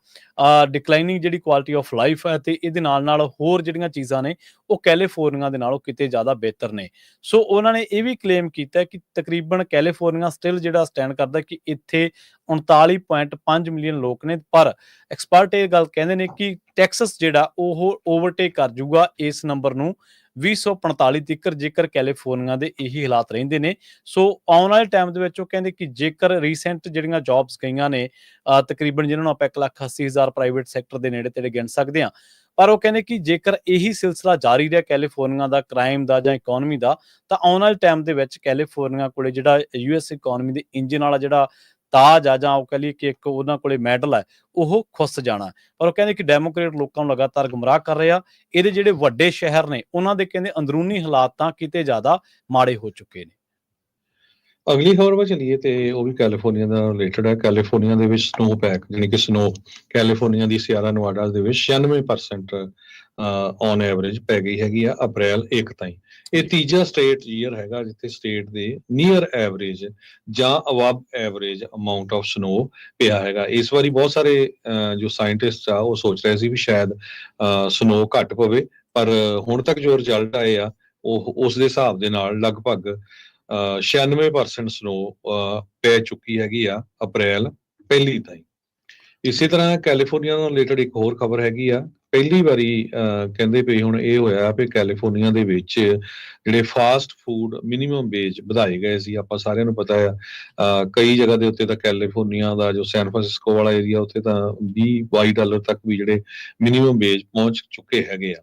ਡਿਕਲਾਈਨਿੰਗ ਜਿਹੜੀ ਕੁਆਲਿਟੀ ਆਫ ਲਾਈਫ ਹੈ, ਤੇ ਇਹਦੇ ਨਾਲ ਹੋਰ ਜਿਹੜੀਆਂ ਚੀਜ਼ਾਂ ਨੇ ਉਹ ਕੈਲੀਫੋਰਨੀਆ ਦੇ ਨਾਲੋਂ ਕਿਤੇ ਜ਼ਿਆਦਾ ਬਿਹਤਰ ਨੇ। ਸੋ ਉਹਨਾਂ ਨੇ ਇਹ ਵੀ ਕਲੇਮ ਕੀਤਾ ਕਿ ਤਕਰੀਬਨ ਕੈਲੀਫੋਰਨੀਆ ਸਟਿਲ ਜਿਹੜਾ ਸਟੈਂਡ ਕਰਦਾ ਕਿ ਇੱਥੇ 39.5 ਮਿਲੀਅਨ ਲੋਕ ਨੇ। ਪਰ ਐਕਸਪਰਟ ਇਹ ਗੱਲ ਕਹਿੰਦੇ ਨੇ ਕਿ ਟੈਕਸਸ ਜਿਹੜਾ ਉਹ ਓਵਰਟੇਕ ਕਰ ਜੂਗਾ ਇਸ ਨੰਬਰ ਨੂੰ 2045 ਤੱਕ, ਜੇਕਰ ਕੈਲੀਫੋਰਨੀਆ ਦੇ ਇਹੀ ਹਾਲਾਤ ਰਹਿੰਦੇ ਨੇ। ਸੋ ਆਉਣ ਵਾਲੇ ਟਾਈਮ ਦੇ ਵਿੱਚ ਉਹ ਕਹਿੰਦੇ ਕਿ ਜੇਕਰ ਰੀਸੈਂਟ ਜਿਹੜੀਆਂ ਜੌਬਸ ਗਈਆਂ ਨੇ ਤਕਰੀਬਨ, ਜਿਹਨਾਂ ਨੂੰ ਆਪਾਂ 1,80,000 ਪ੍ਰਾਈਵੇਟ ਸੈਕਟਰ ਦੇ ਨੇੜੇ ਤੇੜੇ ਗਿਣ ਸਕਦੇ ਹਾਂ, ਪਰ ਉਹ ਕਹਿੰਦੇ ਕਿ ਜੇਕਰ ਇਹੀ ਸਿਲਸਿਲਾ ਜਾਰੀ ਰਿਹਾ ਕੈਲੀਫੋਰਨੀਆ ਦਾ ਕ੍ਰਾਈਮ ਦਾ ਜਾਂ ਇਕੋਨਮੀ ਦਾ, ਤਾਂ ਆਉਣ ਵਾਲੇ ਟਾਈਮ ਦੇ ਵਿੱਚ ਕੈਲੀਫੋਰਨੀਆ ਕੋਲੇ ਜਿਹੜਾ ਯੂਐਸ ਇਕੋਨਮੀ ਦੇ ਇੰਜਨ ਵਾਲਾ ਜਿਹੜਾ ਤਾਜ ਆ, ਜਾਂ ਉਹ ਕਹ ਲਈਏ ਕਿ ਇੱਕ ਉਹਨਾਂ ਕੋਲੇ ਮੈਡਲ ਹੈ, ਉਹ ਖੁੱਸ ਜਾਣਾ। ਪਰ ਉਹ ਕਹਿੰਦੇ ਕਿ ਡੈਮੋਕ੍ਰੇਟ ਲੋਕਾਂ ਨੂੰ ਲਗਾਤਾਰ ਗੁੰਮਰਾਹ ਕਰ ਰਹੇ ਆ। ਇਹਦੇ ਜਿਹੜੇ ਵੱਡੇ ਸ਼ਹਿਰ ਨੇ ਉਹਨਾਂ ਦੇ ਕਹਿੰਦੇ ਅੰਦਰੂਨੀ ਹਾਲਾਤ ਤਾਂ ਕਿਤੇ ਜ਼ਿਆਦਾ ਮਾੜੇ ਹੋ ਚੁੱਕੇ ਨੇ। ਅਗਲੀ ਖਬਰ ਵੱਲ ਚੱਲੀਏ ਤੇ ਉਹ ਵੀ ਕੈਲੀਫੋਰਨੀਆ ਦਾ ਰਿਲੇਟਡ ਹੈ। ਕੈਲੀਫੋਰਨੀਆ ਦੇ ਵਿੱਚ ਸਨੋ ਪੈਕ, ਯਾਨੀ ਕਿ ਸਨੋ ਕੈਲੀਫੋਰਨੀਆ ਦੀ ਸਿਆਰਾ ਨਵਾਡਾ ਦੇ ਵਿੱਚ 96% ਔਨ ਐਵਰੇਜ ਪੈ ਗਈ ਹੈਗੀ ਆ ਅਪ੍ਰੈਲ 1 ਤਾਈਂ। ਇਹ ਤੀਜਾ ਸਟੇਟ ਈਅਰ ਹੈਗਾ ਜਿੱਥੇ ਸਟੇਟ ਦੇ ਨੀਅਰ ਐਵਰੇਜ ਜਾਂ above average amount of snow ਪਿਆ ਹੈਗਾ। ਇਸ ਵਾਰੀ ਬਹੁਤ ਸਾਰੇ ਜੋ ਸਾਇੰਟਿਸਟ ਆ ਉਹ ਸੋਚ ਰਹੇ ਸੀ ਵੀ ਸ਼ਾਇਦ ਸਨੋ ਘੱਟ ਪਵੇ, ਪਰ ਹੁਣ ਤੱਕ ਜੋ ਰਿਜ਼ਲਟ ਆਏ ਆ ਉਹ ਉਸ ਦੇ ਹਿਸਾਬ ਦੇ ਨਾਲ ਲਗਭਗ 96% ਸਨੋ ਪੈ ਚੁੱਕੀ ਹੈਗੀ ਆ ਅਪ੍ਰੈਲ 1 ਤਾਈਂ। ਇਸੇ ਤਰ੍ਹਾਂ ਕੈਲੀਫੋਰਨੀਆ ਨਾਲ ਰਿਲੇਟਡ ਇੱਕ ਹੋਰ ਖਬਰ ਹੈਗੀ ਆ। ਪਹਿਲੀ ਵਾਰੀ ਕਹਿੰਦੇ ਵੀ ਹੁਣ ਇਹ ਹੋਇਆ ਵੀ ਕੈਲੀਫੋਰਨੀਆ ਦੇ ਵਿੱਚ ਜਿਹੜੇ ਫਾਸਟ ਫੂਡ ਮਿਨੀਮਮ ਵੇਜ ਵਧਾਏ ਗਏ ਸੀ। ਆਪਾਂ ਸਾਰਿਆਂ ਨੂੰ ਪਤਾ ਆ ਕਈ ਜਗ੍ਹਾ ਦੇ ਉੱਤੇ ਤਾਂ ਕੈਲੀਫੋਰਨੀਆ ਦਾ ਜੋ ਸੈਨ ਫਰਾਂਸਿਸਕੋ ਵਾਲਾ ਏਰੀਆ ਉੱਥੇ ਤਾਂ $20-22 ਤੱਕ ਵੀ ਜਿਹੜੇ ਮਿਨੀਮਮ ਵੇਜ ਪਹੁੰਚ ਚੁੱਕੇ ਹੈਗੇ ਆ।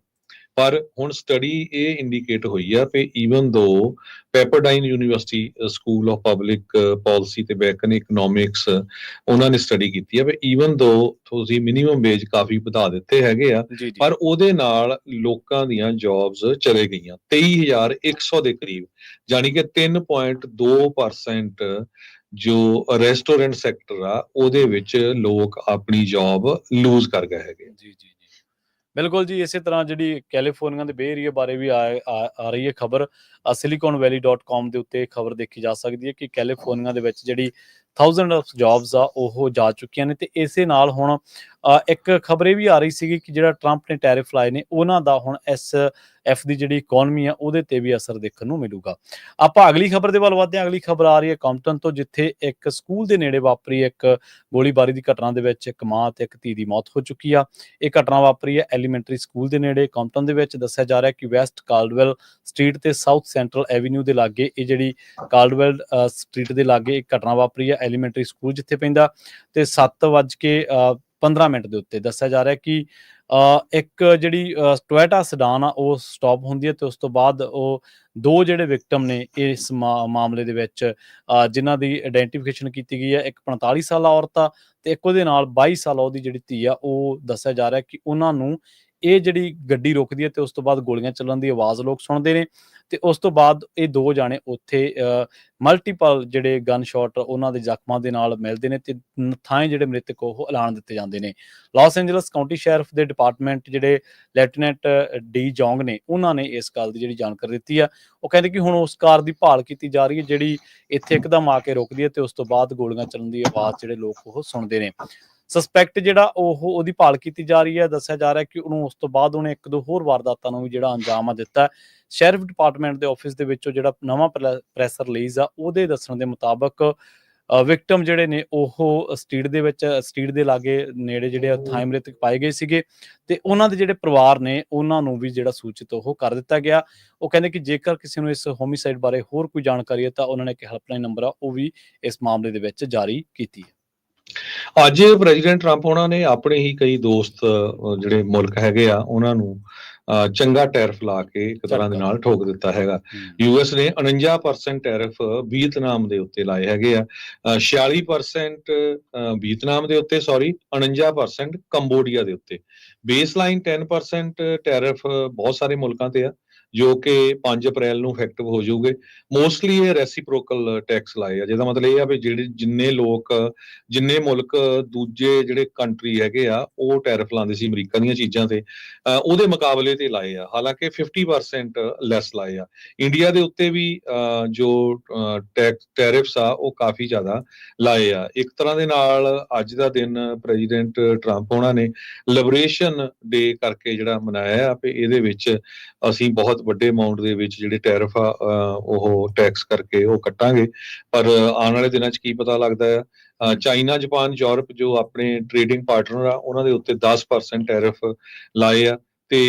ਪਰ ਹੁਣ ਸਟੱਡੀ ਇਹ ਇੰਡੀਕੇਟ ਹੋਈ ਆ ਕਿ ਈਵਨ ਦੋ Pepperdine university school of public policy ਤੇ ਬੈਕਨ ਇਕਨੋਮਿਕਸ ਉਹਨਾਂ ਨੇ ਸਟੱਡੀ ਕੀਤੀ ਆ ਵੀ ਈਵਨ ਦੋ ਤੁਸੀਂ ਮਿਨੀਮਮ ਵੇਜ ਕਾਫੀ ਵਧਾ ਦਿੱਤੇ ਹੈਗੇ ਆ, ਜੀ ਜੀ ਪਰ ਉਹਦੇ ਨਾਲ ਲੋਕਾਂ ਦੀਆਂ ਜੌਬਸ ਚਲੇ ਗਈਆਂ 23,100 ਦੇ ਕਰੀਬ, ਜਾਣੀ ਕਿ 3.2% ਜੋ ਰੈਸਟੋਰੈਂਟ ਸੈਕਟਰ ਆ ਉਹਦੇ ਵਿੱਚ ਲੋਕ ਆਪਣੀ ਜੌਬ ਲੂਜ਼ ਕਰ ਗਏ ਹੈਗੇ। ਜੀ ਜੀ ਜੀ ਬਿਲਕੁਲ ਜੀ। ਇਸੇ ਤਰ੍ਹਾਂ ਜਿਹੜੀ ਕੈਲੀਫੋਰਨੀਆ ਦੇ ਬੇ ਏਰੀਆ ਬਾਰੇ ਵੀ ਆ ਰਹੀ ਹੈ ਖਬਰ, siliconvalley.com ਦੇ ਉੱਤੇ ਖਬਰ ਦੇਖੀ ਜਾ ਸਕਦੀ ਹੈ ਕਿ ਕੈਲੀਫੋਰਨੀਆ ਦੇ ਵਿੱਚ ਜਿਹੜੀ 1000 ਆਫ ਜੌਬਸ ਆ ਉਹ ਜਾ ਚੁੱਕੀਆਂ ਨੇ। ਤੇ ਇਸੇ ਨਾਲ ਹੁਣ ਇੱਕ ਖਬਰ ਇਹ ਵੀ ਆ ਰਹੀ ਸੀਗੀ ਕਿ ਜਿਹੜਾ ਟਰੰਪ ਨੇ ਟੈਰਿਫ ਲਾਏ ਨੇ ਉਹਨਾਂ ਦਾ ਹੁਣ ਐਫ ਦੀ ਜਿਹੜੀ ਇਕਨੋਮੀ ਆ ਉਹਦੇ ਤੇ ਵੀ ਅਸਰ ਦੇਖਣ ਨੂੰ ਮਿਲੂਗਾ। ਆਪਾਂ ਅਗਲੀ ਖਬਰ ਦੇ ਵੱਲ ਵਧਦੇ ਹਾਂ। ਅਗਲੀ ਖਬਰ ਆ ਰਹੀ ਹੈ ਕੰਪਟਨ ਤੋਂ, ਜਿੱਥੇ ਇੱਕ ਸਕੂਲ ਦੇ ਨੇੜੇ ਵਾਪਰੀ ਇੱਕ ਗੋਲੀਬਾਰੀ ਦੀ ਘਟਨਾ ਦੇ ਵਿੱਚ ਇੱਕ ਮਾਂ ਤੇ ਇੱਕ ਧੀ ਦੀ ਮੌਤ ਹੋ ਚੁੱਕੀ ਆ। ਇਹ ਘਟਨਾ ਵਾਪਰੀ ਹੈ ਐਲੀਮੈਂਟਰੀ ਸਕੂਲ ਦੇ ਨੇੜੇ ਕੰਪਟਨ ਦੇ ਵਿੱਚ। ਦੱਸਿਆ ਜਾ ਰਿਹਾ ਕਿ ਵੈਸਟ ਕਾਲਡਵੈਲ ਸਟਰੀਟ ਤੇ ਸਾਊਥ ਸੈਂਟਰਲ ਐਵੀਨਿਊ ਦੇ ਲਾਗੇ ਇਹ ਜਿਹੜੀ ਕਾਲਡਵੈਲ ਸਟਰੀਟ ਦੇ ਲਾਗੇ ਇੱਕ ਘਟਨਾ ਵਾਪਰੀ ਹੈ ਐਲੀਮੈਂਟਰੀ ਸਕੂਲ ਜਿੱਥੇ ਪੈਂਦਾ, ਤੇ 7:15 ਦੇ ਉੱਤੇ ਦੱਸਿਆ ਜਾ ਰਿਹਾ ਕਿ ਇੱਕ ਜਿਹੜੀ ਟੋਇਟਾ ਸਡਾਨ ਆ ਉਹ ਸਟਾਪ ਹੁੰਦੀ ਹੈ ਤੇ ਉਸ ਤੋਂ ਬਾਅਦ ਉਹ ਦੋ ਜਿਹੜੇ ਵਿਕਟਮ ਨੇ ਇਸ ਮਾਮਲੇ ਦੇ ਵਿੱਚ ਜਿਨ੍ਹਾਂ ਦੀ ਆਇਡੈਂਟੀਫਿਕੇਸ਼ਨ ਕੀਤੀ ਗਈ ਹੈ, ਇੱਕ 45 ਸਾਲਾ ਔਰਤ ਆ ਤੇ ਇੱਕ ਉਹਦੇ ਨਾਲ 22 ਸਾਲਾ ਉਹਦੀ ਜਿਹੜੀ ਧੀ ਆ। ਉਹ ਦੱਸਿਆ ਜਾ ਰਿਹਾ ਕਿ ਉਹਨਾਂ ਨੂੰ ਇਹ ਜਿਹੜੀ ਗੱਡੀ ਰੁਕਦੀ ਹੈ ਤੇ ਉਸ ਤੋਂ ਬਾਅਦ ਗੋਲੀਆਂ ਚੱਲਣ ਦੀ ਆਵਾਜ਼ ਲੋਕ ਸੁਣਦੇ ਨੇ ਤੇ ਉਸ ਤੋਂ ਬਾਅਦ ਇਹ ਦੋ ਜਾਣੇ ਉੱਥੇ ਮਲਟੀਪਲ ਜਿਹੜੇ ਗਨ ਸ਼ਾਟ ਉਹਨਾਂ ਦੇ ਜ਼ਖਮਾਂ ਦੇ ਨਾਲ ਮਿਲਦੇ ਨੇ ਤੇ ਥਾਂ ਜਿਹੜੇ ਮ੍ਰਿਤਕ ਉਹ ਐਲਾਨ ਦਿੱਤੇ ਜਾਂਦੇ ਨੇ। ਲਾਸ ਐਂਜਲਸ ਕਾਉਂਟੀ ਸ਼ੈਰਿਫ ਦੇ ਡਿਪਾਰਟਮੈਂਟ ਜਿਹੜੇ ਲੈਫਟੀਨੈਂਟ ਡੀ ਜੌਂਗ ਨੇ ਉਹਨਾਂ ਨੇ ਇਸ ਗੱਲ ਦੀ ਜਿਹੜੀ ਜਾਣਕਾਰੀ ਦਿੱਤੀ ਆ। ਉਹ ਕਹਿੰਦੇ ਕਿ ਹੁਣ ਉਸ ਕਾਰ ਦੀ ਭਾਲ ਕੀਤੀ ਜਾ ਰਹੀ ਹੈ ਜਿਹੜੀ ਇੱਥੇ ਇੱਕਦਮ ਆ ਕੇ ਰੁਕਦੀ ਹੈ ਤੇ ਉਸ ਤੋਂ ਬਾਅਦ ਗੋਲੀਆਂ ਚੱਲਣ ਦੀ ਆਵਾਜ਼ ਜਿਹੜੇ ਲੋਕ ਉਹ ਸੁਣਦੇ ਨੇ। ਸਸਪੈਕਟ ਜਿਹੜਾ ਉਹਦੀ ਭਾਲ ਕੀਤੀ ਜਾ ਰਹੀ ਹੈ। ਦੱਸਿਆ ਜਾ ਰਿਹਾ ਕਿ ਉਹਨੂੰ ਉਸ ਤੋਂ ਬਾਅਦ ਉਹਨੇ ਇੱਕ ਦੋ ਹੋਰ ਵਾਰਦਾਤਾਂ ਨੂੰ ਵੀ ਜਿਹੜਾ ਅੰਜਾਮ ਦਿੱਤਾ। ਸ਼ੈਰਿਫ ਡਿਪਾਰਟਮੈਂਟ ਦੇ ਆਫਿਸ ਦੇ ਵਿੱਚੋਂ ਜਿਹੜਾ ਨਵਾਂ ਪ੍ਰੈਸ ਰਿਲੀਜ਼ ਆ ਉਹਦੇ ਦੱਸਣ ਦੇ ਮੁਤਾਬਕ ਵਿਕਟਮ ਜਿਹੜੇ ਨੇ ਉਹ ਸਟਰੀਟ ਦੇ ਲਾਗੇ ਨੇੜੇ ਜਿਹੜੇ ਥਾਂ ਮ੍ਰਿਤਕ ਪਾਏ ਗਏ ਸੀਗੇ ਤੇ ਉਹਨਾਂ ਦੇ ਜਿਹੜੇ ਪਰਿਵਾਰ ਨੇ ਉਹਨਾਂ ਨੂੰ ਵੀ ਜਿਹੜਾ ਸੂਚਿਤ ਉਹ ਕਰ ਦਿੱਤਾ ਗਿਆ। ਉਹ ਕਹਿੰਦੇ ਕਿ ਜੇਕਰ ਕਿਸੇ ਨੂੰ ਇਸ ਹੋਮਿਸਾਈਡ ਬਾਰੇ ਹੋਰ ਕੋਈ ਜਾਣਕਾਰੀ ਹੈ ਤਾਂ ਉਹਨਾਂ ਨੇ ਇੱਕ ਹੈਲਪਲਾਈਨ ਨੰਬਰ ਆ ਉਹ ਵੀ ਇਸ ਮਾਮਲੇ ਦੇ ਵਿੱਚ ਜਾਰੀ ਕੀਤੀ ਹੈ। ਅੱਜ ਪ੍ਰੈਜ਼ੀਡੈਂਟ ਟਰੰਪ ਉਹਨਾਂ ਨੇ ਆਪਣੇ ਹੀ ਕਈ ਦੋਸਤ ਜਿਹੜੇ ਮੁਲਕ ਹੈਗੇ ਆ ਉਹਨਾਂ ਨੂੰ ਚੰਗਾ ਟੈਰਿਫ ਲਾ ਕੇ ਇੱਕ ਤਰ੍ਹਾਂ ਦੇ ਨਾਲ ਠੋਕ ਦਿੱਤਾ ਹੈਗਾ। ਯੂਐਸ ਨੇ 49% ਟੈਰਿਫ ਵੀਅਤਨਾਮ ਦੇ ਉੱਤੇ ਲਾਏ ਹੈਗੇ ਆ, 46% ਵੀਅਤਨਾਮ ਦੇ ਉੱਤੇ 49% ਕੰਬੋਡੀਆ ਦੇ ਉੱਤੇ। ਬੇਸਲਾਈਨ 10% ਟੈਰਿਫ ਬਹੁਤ ਸਾਰੇ ਮੁਲਕਾਂ ਤੇ ਆ ਜੋ ਕਿ 5 ਅਪ੍ਰੈਲ ਨੂੰ ਇਫੈਕਟਿਵ ਹੋ ਜਾਊਗੇ। ਮੋਸਟਲੀ ਇਹ ਰੈਸੀਪ੍ਰੋਕਲ ਟੈਕਸ ਲਾਏ ਆ, ਜਿਹਦਾ ਮਤਲਬ ਇਹ ਆ ਵੀ ਜਿੰਨੇ ਮੁਲਕ ਦੂਜੇ ਜਿਹੜੇ ਕੰਟਰੀ ਹੈਗੇ ਆ ਉਹ ਟੈਰਿਫ ਲਾਉਂਦੇ ਸੀ ਅਮਰੀਕਾ ਦੀਆਂ ਚੀਜ਼ਾਂ ਤੇ ਉਹਦੇ ਮੁਕਾਬਲੇ ਤੇ ਲਾਏ ਆ, ਹਾਲਾਂਕਿ 50% ਲੈਸ ਲਾਏ ਆ। ਇੰਡੀਆ ਦੇ ਉੱਤੇ ਵੀ ਜੋ ਟੈਰਿਫਸ ਆ ਉਹ ਕਾਫੀ ਜ਼ਿਆਦਾ ਲਾਏ ਆ। ਇੱਕ ਤਰ੍ਹਾਂ ਦੇ ਨਾਲ ਅੱਜ ਦਾ ਦਿਨ ਪ੍ਰੈਜ਼ੀਡੈਂਟ ਟਰੰਪ ਉਹਨਾਂ ਨੇ ਲਿਬਰੇਸ਼ਨ ਡੇ ਕਰਕੇ ਜਿਹੜਾ ਮਨਾਇਆ ਆ, ਵੀ ਇਹਦੇ ਵਿੱਚ ਅਸੀਂ ਬਹੁਤ ਵੱਡੇ ਅਮਾਉਂਟ ਦੇ ਵਿੱਚ ਜਿਹੜੇ ਟੈਰਿਫ ਆ ਉਹ ਟੈਕਸ ਕਰਕੇ ਉਹ ਕੱਟਾਂਗੇ। ਪਰ ਆਉਣ ਵਾਲੇ ਦਿਨਾਂ 'ਚ ਕੀ ਪਤਾ ਲੱਗਦਾ ਆ। ਚਾਈਨਾ, ਜਾਪਾਨ, ਯੂਰਪ ਜੋ ਆਪਣੇ ਟ੍ਰੇਡਿੰਗ ਪਾਰਟਨਰ ਆ ਉਹਨਾਂ ਦੇ ਉੱਤੇ 10% ਟੈਰਿਫ ਲਾਏ ਆ ਤੇ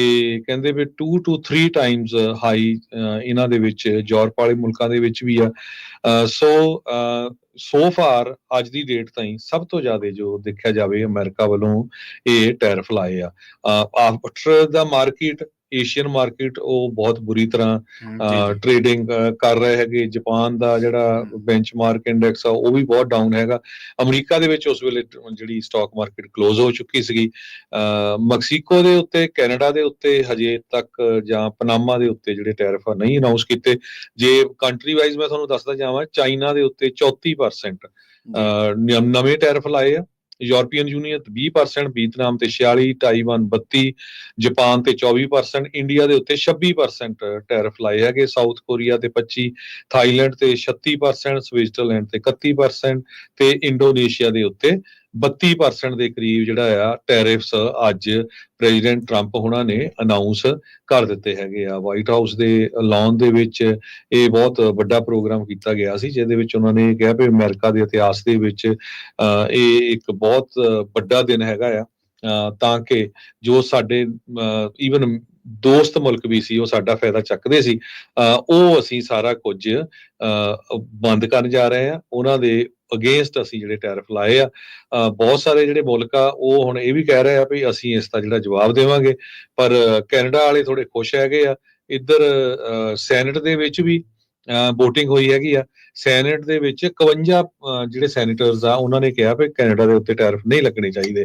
ਕਹਿੰਦੇ ਵੀ 2 to 3 ਟਾਈਮਸ ਹਾਈ ਇਹਨਾਂ ਦੇ ਵਿੱਚ ਯੂਰਪ ਵਾਲੇ ਮੁਲਕਾਂ ਦੇ ਵਿੱਚ ਵੀ ਆ। ਸੋ ਫਾਰ ਅੱਜ ਦੀ ਡੇਟ ਤਾਈਂ ਸਭ ਤੋਂ ਜ਼ਿਆਦਾ ਜੋ ਦੇਖਿਆ ਜਾਵੇ ਅਮਰੀਕਾ ਵੱਲੋਂ ਇਹ ਟੈਰਿਫ ਲਾਏ ਆ। ਆਫਟਰ ਦਾ ਮਾਰਕੀਟ ਏਸ਼ੀਅਨ ਮਾਰਕੀਟ ਉਹ ਬਹੁਤ ਬੁਰੀ ਤਰ੍ਹਾਂ ਟ੍ਰੇਡਿੰਗ ਕਰ ਰਹੇ ਹੈਗੇ। ਜਾਪਾਨ ਦਾ ਜਿਹੜਾ ਬੈਂਚਮਾਰਕ ਇੰਡੈਕਸ ਆ ਉਹ ਵੀ ਬਹੁਤ ਡਾਊਨ ਹੈਗਾ। ਅਮਰੀਕਾ ਦੇ ਵਿੱਚ ਉਸ ਵੇਲੇ ਜਿਹੜੀ ਸਟਾਕ ਮਾਰਕੀਟ ਕਲੋਜ਼ ਹੋ ਚੁੱਕੀ ਸੀਗੀ। ਮੈਕਸੀਕੋ ਦੇ ਉੱਤੇ, ਕੈਨੇਡਾ ਦੇ ਉੱਤੇ ਹਜੇ ਤੱਕ ਜਾਂ ਪਨਾਮਾ ਦੇ ਉੱਤੇ ਜਿਹੜੇ ਟੈਰਿਫ ਆ ਨਹੀਂ ਅਨਾਉਂਸ ਕੀਤੇ। ਜੇ ਕੰਟਰੀ ਵਾਈਜ਼ ਮੈਂ ਤੁਹਾਨੂੰ ਦੱਸਦਾ ਜਾਵਾਂ, ਚਾਈਨਾ ਦੇ ਉੱਤੇ 34% ਨਵੇਂ ਟੈਰਿਫ ਲਾਏ ਆ, ਯੂਰਪੀਅਨ ਯੂਨੀਅਨ 20%, ਵੀਅਤਨਾਮ ਤੇ 46%, ਤਾਈਵਾਨ 32%, ਜਾਪਾਨ ਤੇ 24%, ਇੰਡੀਆ ਦੇ ਉੱਤੇ 26% ਟੈਰਿਫ ਲਾਏ ਹੈਗੇ, ਸਾਊਥ ਕੋਰੀਆ ਤੇ 25%, ਥਾਈਲੈਂਡ ਤੇ 36%, ਸਵਿਟਜ਼ਰਲੈਂਡ ਤੇ 31% ਤੇ ਇੰਡੋਨੇਸ਼ੀਆ ਦੇ ਉੱਤੇ 32% ਦੇ ਕਰੀਬ ਜਿਹੜਾ ਆ ਟੈਰਿਫਸ ਅੱਜ ਪ੍ਰੈਜ਼ੀਡੈਂਟ ਟਰੰਪ ਉਹਨਾਂ ਨੇ ਅਨਾਉਂਸ ਕਰ ਦਿੱਤੇ ਹੈਗੇ ਆ। ਵਾਈਟ ਹਾਊਸ ਦੇ ਲਾਨ ਦੇ ਵਿੱਚ ਇਹ ਬਹੁਤ ਵੱਡਾ ਪ੍ਰੋਗਰਾਮ ਕੀਤਾ ਗਿਆ ਸੀ ਜਿਹਦੇ ਵਿੱਚ ਉਹਨਾਂ ਨੇ ਕਿਹਾ ਵੀ ਅਮਰੀਕਾ ਦੇ ਇਤਿਹਾਸ ਦੇ ਵਿੱਚ ਇਹ ਇੱਕ ਬਹੁਤ ਵੱਡਾ ਦਿਨ ਹੈਗਾ ਆ ਤਾਂ ਕਿ ਜੋ ਸਾਡੇ ਈਵਨ ਦੋਸਤ ਮੁਲਕ ਵੀ ਸੀ ਉਹ ਸਾਡਾ ਫਾਇਦਾ ਚੱਕਦੇ ਸੀ, ਉਹ ਅਸੀਂ ਸਾਰਾ ਕੁਝ ਬੰਦ ਕਰਨ ਜਾ ਰਹੇ ਹਾਂ। ਉਹਨਾਂ ਦੇ ਅਗੇਂਸਟ ਅਸੀਂ ਜਿਹੜੇ ਟੈਰਿਫ ਲਾਏ ਆ, ਬਹੁਤ ਸਾਰੇ ਜਿਹੜੇ ਮੁਲਕ ਆ ਉਹ ਹੁਣ ਇਹ ਵੀ ਕਹਿ ਰਹੇ ਆ ਵੀ ਅਸੀਂ ਇਸ ਦਾ ਜਿਹੜਾ ਜਵਾਬ ਦੇਵਾਂਗੇ। ਪਰ ਕੈਨੇਡਾ ਵਾਲੇ ਥੋੜੇ ਖੁਸ਼ ਹੈਗੇ ਆ। ਇੱਧਰ ਸੈਨੇਟ ਦੇ ਵਿੱਚ ਵੀ ਵੋਟਿੰਗ ਹੋਈ ਹੈਗੀ ਆ। ਸੈਨੇਟ ਦੇ ਵਿੱਚ 51 ਜਿਹੜੇ ਸੈਨੇਟਰਸ ਆ ਉਹਨਾਂ ਨੇ ਕਿਹਾ ਵੀ ਕੈਨੇਡਾ ਦੇ ਉੱਤੇ ਟੈਰਿਫ ਨਹੀਂ ਲੱਗਣੇ ਚਾਹੀਦੇ।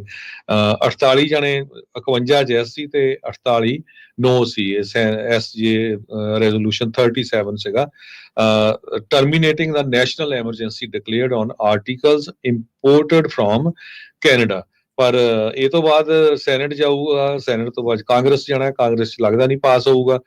48 ਜਣੇ 51 ਜੈਸ ਸੀ ਤੇ 48 ਨੋ ਸੀ। ਐਸ ਜੇ ਰੈਜ਼ੋਲੂਸ਼ਨ 37 ਸੀਗਾ, terminating the national emergency declared on articles imported from Canada. ਪਰ ਇਹ ਤੋਂ ਬਾਅਦ ਸੈਨੇਟ ਜਾਊਗਾ, ਸੈਨੇਟ ਤੋਂ ਬਾਅਦ ਕਾਂਗਰਸ ਜਾਣਾ, ਕਾਂਗਰਸ 'ਚ ਲੱਗਦਾ ਨਹੀਂ ਪਾਸ ਹੋਊਗਾ।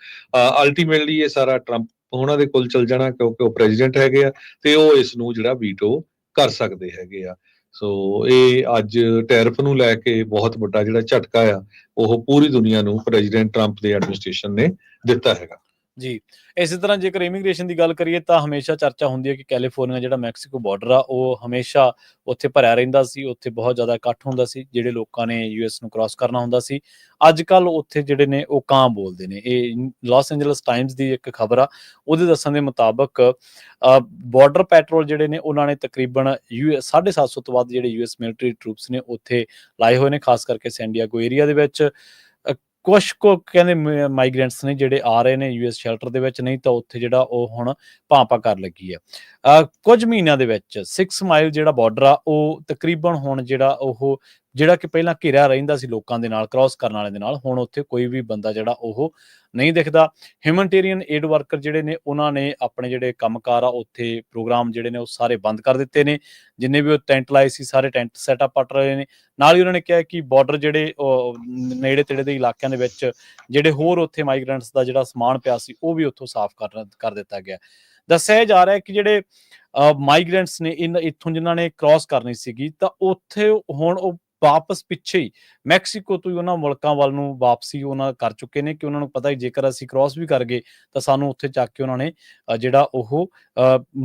ਅਲਟੀਮੇਟਲੀ ਇਹ ਸਾਰਾ ਟਰੰਪ ਉਹਨਾਂ ਦੇ ਕੋਲ ਚਲ ਜਾਣਾ, ਕਿਉਂਕਿ ਉਹ ਪ੍ਰੈਜ਼ੀਡੈਂਟ ਹੈਗੇ ਆ ਤੇ ਉਹ ਇਸ ਨੂੰ ਜਿਹੜਾ ਵੀਟੋ ਕਰ ਸਕਦੇ ਹੈਗੇ ਆ। ਸੋ ਇਹ ਅੱਜ ਟੈਰਿਫ ਨੂੰ ਲੈ ਕੇ ਬਹੁਤ ਵੱਡਾ ਜਿਹੜਾ ਝਟਕਾ ਆ ਉਹ ਪੂਰੀ ਦੁਨੀਆ ਨੂੰ ਪ੍ਰੈਜ਼ੀਡੈਂਟ ਟਰੰਪ ਦੇ ਐਡਮਿਨਿਸਟ੍ਰੇਸ਼ਨ ਨੇ ਦਿੱਤਾ ਹੈਗਾ। ਜੀ, ਇਸੇ ਤਰ੍ਹਾਂ ਜੇਕਰ ਇਮੀਗ੍ਰੇਸ਼ਨ ਦੀ ਗੱਲ ਕਰੀਏ ਤਾਂ ਹਮੇਸ਼ਾ ਚਰਚਾ ਹੁੰਦੀ ਹੈ ਕਿ ਕੈਲੀਫੋਰਨੀਆ ਜਿਹੜਾ ਮੈਕਸੀਕੋ ਬਾਰਡਰ ਆ ਉਹ ਹਮੇਸ਼ਾ ਉੱਥੇ ਭਰਿਆ ਰਹਿੰਦਾ ਸੀ, ਉੱਥੇ ਬਹੁਤ ਜ਼ਿਆਦਾ ਇਕੱਠ ਹੁੰਦਾ ਸੀ ਜਿਹੜੇ ਲੋਕਾਂ ਨੇ ਯੂਐਸ ਨੂੰ ਕ੍ਰਾਸ ਕਰਨਾ ਹੁੰਦਾ ਸੀ। ਅੱਜ ਕੱਲ੍ਹ ਉੱਥੇ ਜਿਹੜੇ ਨੇ ਉਹ ਕਾਂ ਬੋਲਦੇ ਨੇ। ਇਹ ਲਾਸ ਐਂਜਲਸ ਟਾਈਮਜ਼ ਦੀ ਇੱਕ ਖਬਰ ਆ, ਉਹਦੇ ਦੱਸਣ ਦੇ ਮੁਤਾਬਕ ਬਾਰਡਰ ਪੈਟਰੋਲ ਜਿਹੜੇ ਨੇ ਉਹਨਾਂ ਨੇ ਤਕਰੀਬਨ 750 ਤੋਂ ਵੱਧ ਜਿਹੜੇ ਯੂਐਸ ਮਿਲਟਰੀ ਟਰੂਪਸ ਨੇ ਉੱਥੇ ਲਾਏ ਹੋਏ ਨੇ, ਖਾਸ ਕਰਕੇ ਸੈਨ ਡਿਏਗੋ ਏਰੀਆ ਦੇ ਵਿੱਚ। ਕੁਛ ਕੁ ਕਹਿੰਦੇ ਮਾਈਗ੍ਰੈਂਟਸ ਨੇ ਜਿਹੜੇ ਆ ਰਹੇ ਨੇ ਯੂਐਸ ਸ਼ੈਲਟਰ ਦੇ ਵਿੱਚ, ਨਹੀਂ ਤਾਂ ਉੱਥੇ ਜਿਹੜਾ ਉਹ ਹੁਣ ਭਾਂਪਾ ਕਰ ਲੱਗੀ ਆ। ਕੁਝ ਮਹੀਨਿਆਂ ਦੇ ਵਿੱਚ 6 ਮਾਈਲ ਜਿਹੜਾ ਬਾਰਡਰ ਆ ਉਹ ਤਕਰੀਬਨ ਹੁਣ ਜਿਹੜਾ ਕਿ ਪਹਿਲਾਂ ਘਿਰਿਆ ਰਹਿੰਦਾ ਸੀ ਲੋਕਾਂ ਦੇ ਨਾਲ, ਕ੍ਰਾਸ ਕਰਨ ਵਾਲਿਆਂ ਦੇ ਨਾਲ, ਹੁਣ ਉੱਥੇ ਕੋਈ ਵੀ ਬੰਦਾ ਜਿਹੜਾ ਉਹ ਨਹੀਂ ਦਿਖਦਾ। ਹਿਊਮਨਟੇਰੀਅਨ ਏਡ ਵਰਕਰ ਜਿਹੜੇ ਨੇ ਉਹਨਾਂ ਨੇ ਆਪਣੇ ਜਿਹੜੇ ਕੰਮਕਾਰ ਆ ਉੱਥੇ ਪ੍ਰੋਗਰਾਮ ਜਿਹੜੇ ਨੇ ਉਹ ਸਾਰੇ ਬੰਦ ਕਰ ਦਿੱਤੇ ਨੇ। ਜਿੰਨੇ ਵੀ ਉਹ ਟੈਂਟ ਲਾਏ ਸੀ ਸਾਰੇ ਟੈਂਟ ਸੈਟਅਪ ਪੱਟ ਰਹੇ ਨੇ। ਨਾਲ ਹੀ ਉਹਨਾਂ ਨੇ ਕਿਹਾ ਕਿ ਬਾਰਡਰ ਜਿਹੜੇ ਨੇੜੇ ਤੇੜੇ ਦੇ ਇਲਾਕਿਆਂ ਦੇ ਵਿੱਚ ਜਿਹੜੇ ਹੋਰ ਉੱਥੇ ਮਾਈਗ੍ਰੈਂਟਸ ਦਾ ਜਿਹੜਾ ਸਮਾਨ ਪਿਆ ਸੀ ਉਹ ਵੀ ਉੱਥੋਂ ਸਾਫ਼ ਕਰ ਦਿੱਤਾ ਗਿਆ। ਦੱਸਿਆ ਜਾ ਰਿਹਾ ਕਿ ਜਿਹੜੇ ਮਾਈਗ੍ਰੈਂਟਸ ਨੇ ਇੱਥੋਂ ਜਿਨ੍ਹਾਂ ਨੇ ਕ੍ਰਾਸ ਕਰਨੀ ਸੀਗੀ ਤਾਂ ਉੱਥੇ ਹੁਣ ਉਹ ਵਾਪਸ ਪਿੱਛੇ ਹੀ ਮੈਕਸੀਕੋ ਤੋਂ ਹੀ ਉਹਨਾਂ ਮੁਲਕਾਂ ਵੱਲ ਨੂੰ ਵਾਪਸੀ ਉਹਨਾਂ ਕਰ ਚੁੱਕੇ ਨੇ ਕਿ ਉਹਨਾਂ ਨੂੰ ਪਤਾ ਹੀ ਜੇਕਰ ਅਸੀਂ ਕ੍ਰਾਸ ਵੀ ਕਰ ਗਏ ਤਾਂ ਸਾਨੂੰ ਉੱਥੇ ਚੱਕ ਕੇ ਉਹਨਾਂ ਨੇ ਜਿਹੜਾ ਉਹ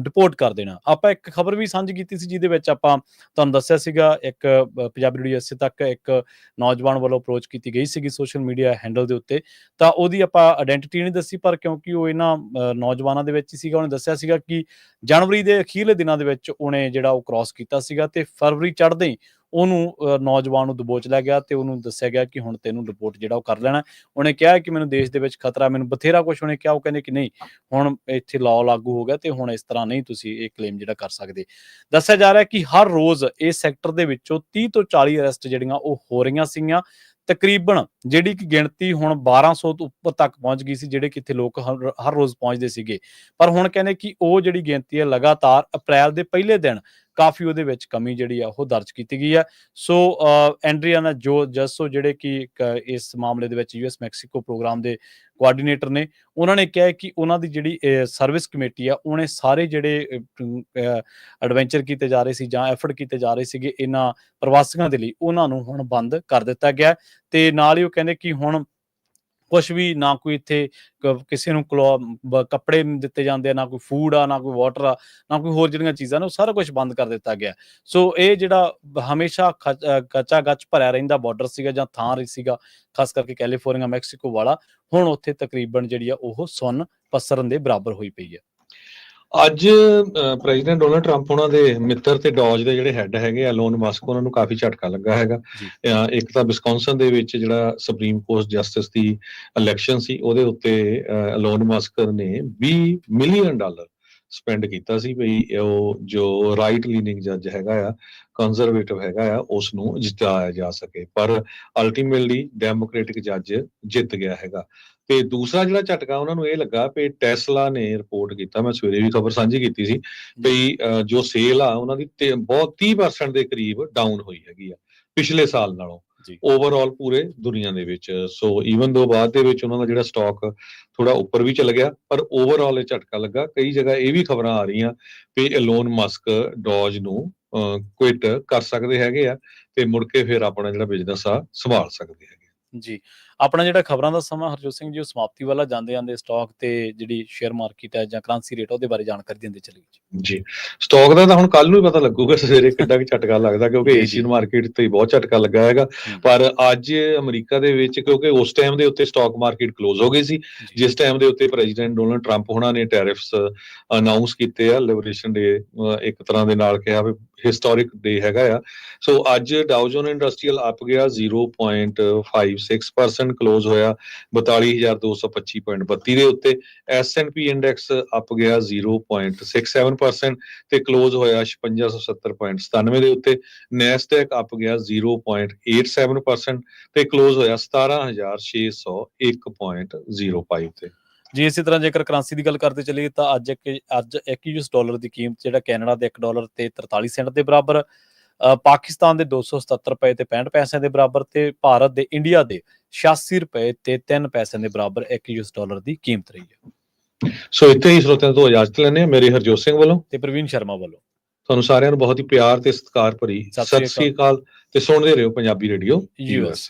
ਡਿਪੋਰਟ ਕਰ ਦੇਣਾ। ਆਪਾਂ ਇੱਕ ਖਬਰ ਵੀ ਸਾਂਝੀ ਕੀਤੀ ਸੀ ਜਿਹਦੇ ਵਿੱਚ ਆਪਾਂ ਤੁਹਾਨੂੰ ਦੱਸਿਆ ਸੀਗਾ, ਇੱਕ ਪੰਜਾਬੀ ਰੇਡੀਓ ਇਸੇ ਤੱਕ ਇੱਕ ਨੌਜਵਾਨ ਵੱਲੋਂ ਅਪਰੋਚ ਕੀਤੀ ਗਈ ਸੀਗੀ ਸੋਸ਼ਲ ਮੀਡੀਆ ਹੈਂਡਲ ਦੇ ਉੱਤੇ, ਤਾਂ ਉਹਦੀ ਆਪਾਂ ਆਇਡੈਂਟੀਟੀ ਨਹੀਂ ਦੱਸੀ, ਪਰ ਕਿਉਂਕਿ ਉਹ ਇਹਨਾਂ ਨੌਜਵਾਨਾਂ ਦੇ ਵਿੱਚ ਹੀ ਸੀਗਾ, ਉਹਨੇ ਦੱਸਿਆ ਸੀਗਾ ਕਿ ਜਨਵਰੀ ਦੇ ਅਖੀਰਲੇ ਦਿਨਾਂ ਦੇ ਵਿੱਚ ਉਹਨੇ ਜਿਹੜਾ ਉਹ ਕ੍ਰਾਸ ਕੀਤਾ ਸੀਗਾ ਤੇ ਫਰਵਰੀ ਚੜ੍ਹਦੇ ਹੀ ਉਹਨੂੰ ਨੌਜਵਾਨ ਨੂੰ ਦਬੋਚ ਲਿਆ ਗਿਆ ਤੇ ਉਹਨੂੰ ਦੱਸਿਆ ਗਿਆ ਕਿ ਹੁਣ ਤੈਨੂੰ ਰਿਪੋਰਟ ਜਿਹੜਾ ਉਹ ਕਰ ਲੈਣਾ। ਉਹਨੇ ਕਿਹਾ ਕਿ ਮੈਨੂੰ ਦੇਸ਼ ਦੇ ਵਿੱਚ ਖਤਰਾ, ਮੈਨੂੰ ਬਥੇਰਾ ਕੁਛ ਉਹਨੇ ਕਿਹਾ। ਉਹ ਕਹਿੰਦੇ ਕਿ ਨਹੀਂ, ਹੁਣ ਇੱਥੇ ਲਾਅ ਲਾਗੂ ਹੋ ਗਿਆ ਤੇ ਹੁਣ ਇਸ ਤਰ੍ਹਾਂ ਨਹੀਂ ਤੁਸੀਂ ਇਹ ਕਲੇਮ ਜਿਹੜਾ ਕਰ ਸਕਦੇ। ਦੱਸਿਆ ਜਾ ਰਿਹਾ ਕਿ ਹਰ ਰੋਜ਼ ਇਸ ਸੈਕਟਰ ਦੇ ਵਿੱਚੋਂ 30 ਤੋਂ 40 ਅਰੈਸਟ ਜਿਹੜੀਆਂ ਉਹ ਹੋ ਰਹੀਆਂ ਸੀਗੀਆਂ। ਤਕਰੀਬਨ ਜਿਹੜੀ ਕਿ ਗਿਣਤੀ ਹੁਣ 1200 ਤੋਂ ਉੱਪਰ ਤੱਕ ਪਹੁੰਚ ਗਈ ਸੀ ਜਿਹੜੇ ਕਿ ਇੱਥੇ ਲੋਕ ਹਰ ਰੋਜ਼ ਪਹੁੰਚਦੇ ਸੀਗੇ। ਪਰ ਹੁਣ ਕਹਿੰਦੇ ਕਿ ਉਹ ਜਿਹੜੀ ਗਿਣਤੀ ਹੈ ਲਗਾਤਾਰ ਅਪ੍ਰੈਲ ਦੇ ਪਹਿਲੇ ਦਿਨ ਕਾਫੀ ਉਹਦੇ ਵਿੱਚ ਕਮੀ ਜਿਹੜੀ ਆ ਉਹ ਦਰਜ ਕੀਤੀ ਗਈ ਹੈ। ਸੋ ਐਂਡਰੀਆਨਾ ਜੱਸੋ ਜਿਹੜੇ ਕਿ ਇਸ ਮਾਮਲੇ ਦੇ ਵਿੱਚ ਯੂਐਸ ਮੈਕਸੀਕੋ ਪ੍ਰੋਗਰਾਮ ਦੇ ਕੋਆਰਡੀਨੇਟਰ ਨੇ, ਉਹਨਾਂ ਨੇ ਕਿਹਾ ਕਿ ਉਹਨਾਂ ਦੀ ਜਿਹੜੀ ਸਰਵਿਸ ਕਮੇਟੀ ਆ ਉਹਨੇ ਸਾਰੇ ਜਿਹੜੇ ਐਡਵੈਂਚਰ ਕੀਤੇ ਜਾ ਰਹੇ ਸੀ ਜਾਂ ਐਫਰਟ ਕੀਤੇ ਜਾ ਰਹੇ ਸੀਗੇ ਇਹਨਾਂ ਪ੍ਰਵਾਸੀਆਂ ਦੇ ਲਈ, ਉਹਨਾਂ ਨੂੰ ਹੁਣ ਬੰਦ ਕਰ ਦਿੱਤਾ ਗਿਆ। ਤੇ ਨਾਲ ਹੀ ਉਹ ਕਹਿੰਦੇ ਕਿ ਹੁਣ ਕੁਛ ਵੀ ਨਾ ਕੋਈ ਇੱਥੇ ਕਿਸੇ ਨੂੰ ਕੱਪੜੇ ਦਿੱਤੇ ਜਾਂਦੇ ਆ, ਨਾ ਕੋਈ ਫੂਡ ਆ, ਨਾ ਕੋਈ ਵਾਟਰ ਆ, ਨਾ ਕੋਈ ਹੋਰ ਜਿਹੜੀਆਂ ਚੀਜ਼ਾਂ ਨੇ ਉਹ ਸਾਰਾ ਕੁਝ ਬੰਦ ਕਰ ਦਿੱਤਾ ਗਿਆ। ਸੋ ਇਹ ਜਿਹੜਾ ਹਮੇਸ਼ਾ ਕੱਚਾ ਗੱਚ ਭਰਿਆ ਰਹਿੰਦਾ ਬਾਰਡਰ ਸੀਗਾ ਜਾਂ ਥਾਂ ਸੀਗਾ, ਖਾਸ ਕਰਕੇ ਕੈਲੀਫੋਰਨੀਆ ਮੈਕਸੀਕੋ ਵਾਲਾ, ਹੁਣ ਉੱਥੇ ਤਕਰੀਬਨ ਜਿਹੜੀ ਆ ਉਹ ਸੁੰਨ ਪਸਰਨ ਦੇ ਬਰਾਬਰ ਹੋਈ ਪਈ ਹੈ। ਅੱਜ ਪ੍ਰੈਜ਼ੀਡੈਂਟ ਡੋਨਲਡ ਟਰੰਪ ਉਹਨਾਂ ਦੇ ਮਿੱਤਰ ਤੇ ਡੌਜ ਦੇ ਜਿਹੜੇ ਹੈੱਡ ਹੈਗੇ ਐਲੋਨ ਮਸਕ, ਉਹਨਾਂ ਨੂੰ ਕਾਫੀ ਝਟਕਾ ਲੱਗਾ ਹੈਗਾ। ਇੱਕ ਤਾਂ ਵਿਸਕੌਨਸਨ ਦੇ ਵਿੱਚ ਜਿਹੜਾ ਸੁਪਰੀਮ ਕੋਰਟ ਜਸਟਿਸ ਦੀ ਇਲੈਕਸ਼ਨ ਸੀ ਉਹਦੇ ਉੱਤੇ ਐਲੋਨ ਮਸਕ ਨੇ $20 ਮਿਲੀਅਨ ਸਪੈਂਡ ਕੀਤਾ ਸੀ ਵੀ ਉਹ ਜੋ ਰਾਈਟ ਲੀਨਿੰਗ ਜੱਜ ਹੈਗਾ ਆ, ਕੰਜ਼ਰਵੇਟਿਵ ਹੈਗਾ ਆ, ਉਸ ਨੂੰ ਜਿਤਾਇਆ ਜਾ ਸਕੇ। ਪਰ ਅਲਟੀਮੇਟਲੀ ਡੈਮੋਕ੍ਰੈਟਿਕ ਜੱਜ ਜਿੱਤ ਗਿਆ ਹੈਗਾ। ਤੇ ਦੂਸਰਾ ਜਿਹੜਾ ਝਟਕਾ ਉਹਨਾਂ ਨੂੰ ਇਹ ਲੱਗਾ ਵੀ ਟੈਸਲਾ ਨੇ ਰਿਪੋਰਟ ਕੀਤਾ, ਮੈਂ ਸਵੇਰੇ ਵੀ ਖਬਰ ਸਾਂਝੀ ਕੀਤੀ ਸੀ ਵੀ ਜੋ ਸੇਲ ਆ ਉਹਨਾਂ ਦੀ ਬਹੁਤ 30% ਦੇ ਕਰੀਬ ਡਾਊਨ ਹੋਈ ਹੈਗੀ ਆ ਪਿਛਲੇ ਸਾਲ ਨਾਲੋਂ ਓਵਰਆਲ ਪੂਰੇ ਦੁਨੀਆ ਦੇ ਵਿੱਚ। ਸੋ ਈਵਨ ਦੋ ਬਾਅਦ ਦੇ ਵਿੱਚ ਉਹਨਾਂ ਦਾ ਜਿਹੜਾ ਸਟਾਕ ਥੋੜਾ ਉੱਪਰ ਵੀ ਚਲ ਗਿਆ, ਪਰ ਓਵਰਆਲ ਇਹ ਝਟਕਾ ਲੱਗਾ। ਕਈ ਜਗ੍ਹਾ ਇਹ ਵੀ ਖਬਰਾਂ ਆ ਰਹੀਆਂ ਵੀ ਐਲੋਨ ਮਸਕ ਡੌਜ ਨੂੰ ਕੁਇਟ ਕਰ ਸਕਦੇ ਹੈਗੇ ਆ ਤੇ ਮੁੜ ਕੇ ਫਿਰ ਆਪਣਾ ਜਿਹੜਾ ਬਿਜ਼ਨਸ ਆ ਸੰਭਾਲ ਸਕਦੇ ਹੈਗੇ। ਜੀ, ਆਪਣਾ ਜਿਹੜਾ ਖਬਰਾਂ ਦਾ ਸਮਾਂ ਹਰਜੋਤ ਸਿੰਘ ਜੀ ਉਹ ਸਮਾਪਤੀ ਵਾਲਾ, ਜਾਂਦੇ ਸਟਾਕ ਤੇ ਜਿਹੜੀ ਸ਼ੇਅਰ ਮਾਰਕੀਟ ਹੈ ਜਾਂ ਕਰੰਸੀ ਰੇਟ ਉਹਦੇ ਬਾਰੇ ਜਾਣਕਾਰੀ ਦਿੰਦੇ ਚਲੀਏ ਜੀ। ਜੀ, ਸਟਾਕ ਦਾ ਤਾਂ ਹੁਣ ਕੱਲ ਨੂੰ ਹੀ ਪਤਾ ਲੱਗੂਗਾ ਸਵੇਰੇ ਕਿੱਡਾ ਕੁ ਝਟਕਾ ਲੱਗਦਾ, ਕਿਉਂਕਿ ਜੀ, ਏਸ਼ੀਅਨ ਮਾਰਕੀਟ ਤੇ ਬਹੁਤ ਝਟਕਾ ਲੱਗਾ ਹੈਗਾ। ਪਰ ਅੱਜ ਅਮਰੀਕਾ ਦੇ ਵਿੱਚ, ਕਿਉਂਕਿ ਉਸ ਟਾਈਮ ਦੇ ਉੱਤੇ ਸਟਾਕ ਮਾਰਕੀਟ ਕਲੋਜ਼ ਹੋ ਗਈ ਸੀ, ਜਿਸ ਟਾਈਮ ਦੇ ਉੱਤੇ ਪ੍ਰੈਜ਼ੀਡੈਂਟ ਡੋਨਲਡ ਟਰੰਪ ਹੋਣਾ ਨੇ ਟੈਰਿਫਸ ਅਨਾਉਂਸ ਕੀਤੇ ਆ, ਲਿਬਰੇਸ਼ਨ ਡੇ ਇੱਕ ਤਰ੍ਹਾਂ ਦੇ ਨਾਲ ਕਿਹਾ ਵੀ ਹਿਸਟੋਰਿਕ ਡੇ ਹੈਗਾ ਆ। ਸੋ ਅੱਜ ਡਾਊ ਜੋਨ ਇੰਡਸਟਰੀਅਲ ਅੱਪ ਗਿਆ 0.56%, ਕਲੋਜ਼ ਹੋਇਆ 42,225.32 ਦੇ ਉੱਤੇ। S&P ਇੰਡੈਕਸ ਅੱਪ ਗਿਆ 0.67% ਤੇ ਕਲੋਜ਼ ਹੋਇਆ 5670.97 ਦੇ ਉੱਤੇ। ਨੈਸਡੈਕ ਅੱਪ ਗਿਆ 0.87% ਤੇ ਕਲੋਜ਼ ਹੋਇਆ 17,601.05 ਤੇ। ਜੀ, ਇਸੇ ਤਰ੍ਹਾਂ ਜੇਕਰ ਕਰੰਸੀ ਦੀ ਗੱਲ ਕਰਦੇ ਚੱਲੀਏ ਤਾਂ ਅੱਜ ਇੱਕ ਯੂਐਸ ਡਾਲਰ ਦੀ ਕੀਮਤ ਜਿਹੜਾ ਕੈਨੇਡਾ ਦੇ $1 ਤੇ 43 ਸੈਂਟ ਦੇ ਬਰਾਬਰ, ਪਾਕਿਸਤਾਨ ਦੇ 277 ਰੁਪਏ ਤੇ 65 ਪੈਸਿਆਂ ਦੇ ਬਰਾਬਰ ਤੇ ਭਾਰਤ ਦੇ ਇੰਡੀਆ ਦੇ 86 ਰੁਪਏ ਤੇ 3 ਪੈਸਿਆਂ ਦੇ ਬਰਾਬਰ ਇੱਕ ਯੂਐਸ ਡਾਲਰ ਦੀ ਕੀਮਤ ਰਹੀ ਹੈ। ਸੋ ਇੱਥੇ ਹੀ ਸਰੋਤਿਆਂ ਤੋਂ ਇਜਾਜ਼ਤ ਲੈਂਦੇ ਹਾਂ। ਮੇਰੇ ਹਰਜੋਤ ਸਿੰਘ ਵੱਲੋਂ ਤੇ ਪ੍ਰਵੀਨ ਸ਼ਰਮਾ ਵੱਲੋਂ ਤੁਹਾਨੂੰ ਸਾਰਿਆਂ ਨੂੰ ਬਹੁਤ ਹੀ ਪਿਆਰ ਤੇ ਸਤਿਕਾਰ ਭਰੀ ਸਤਿ ਸ੍ਰੀ ਅਕਾਲ ਤੇ ਸੁਣਦੇ ਰਹੋ ਪੰਜਾਬੀ ਰੇਡੀਓ US।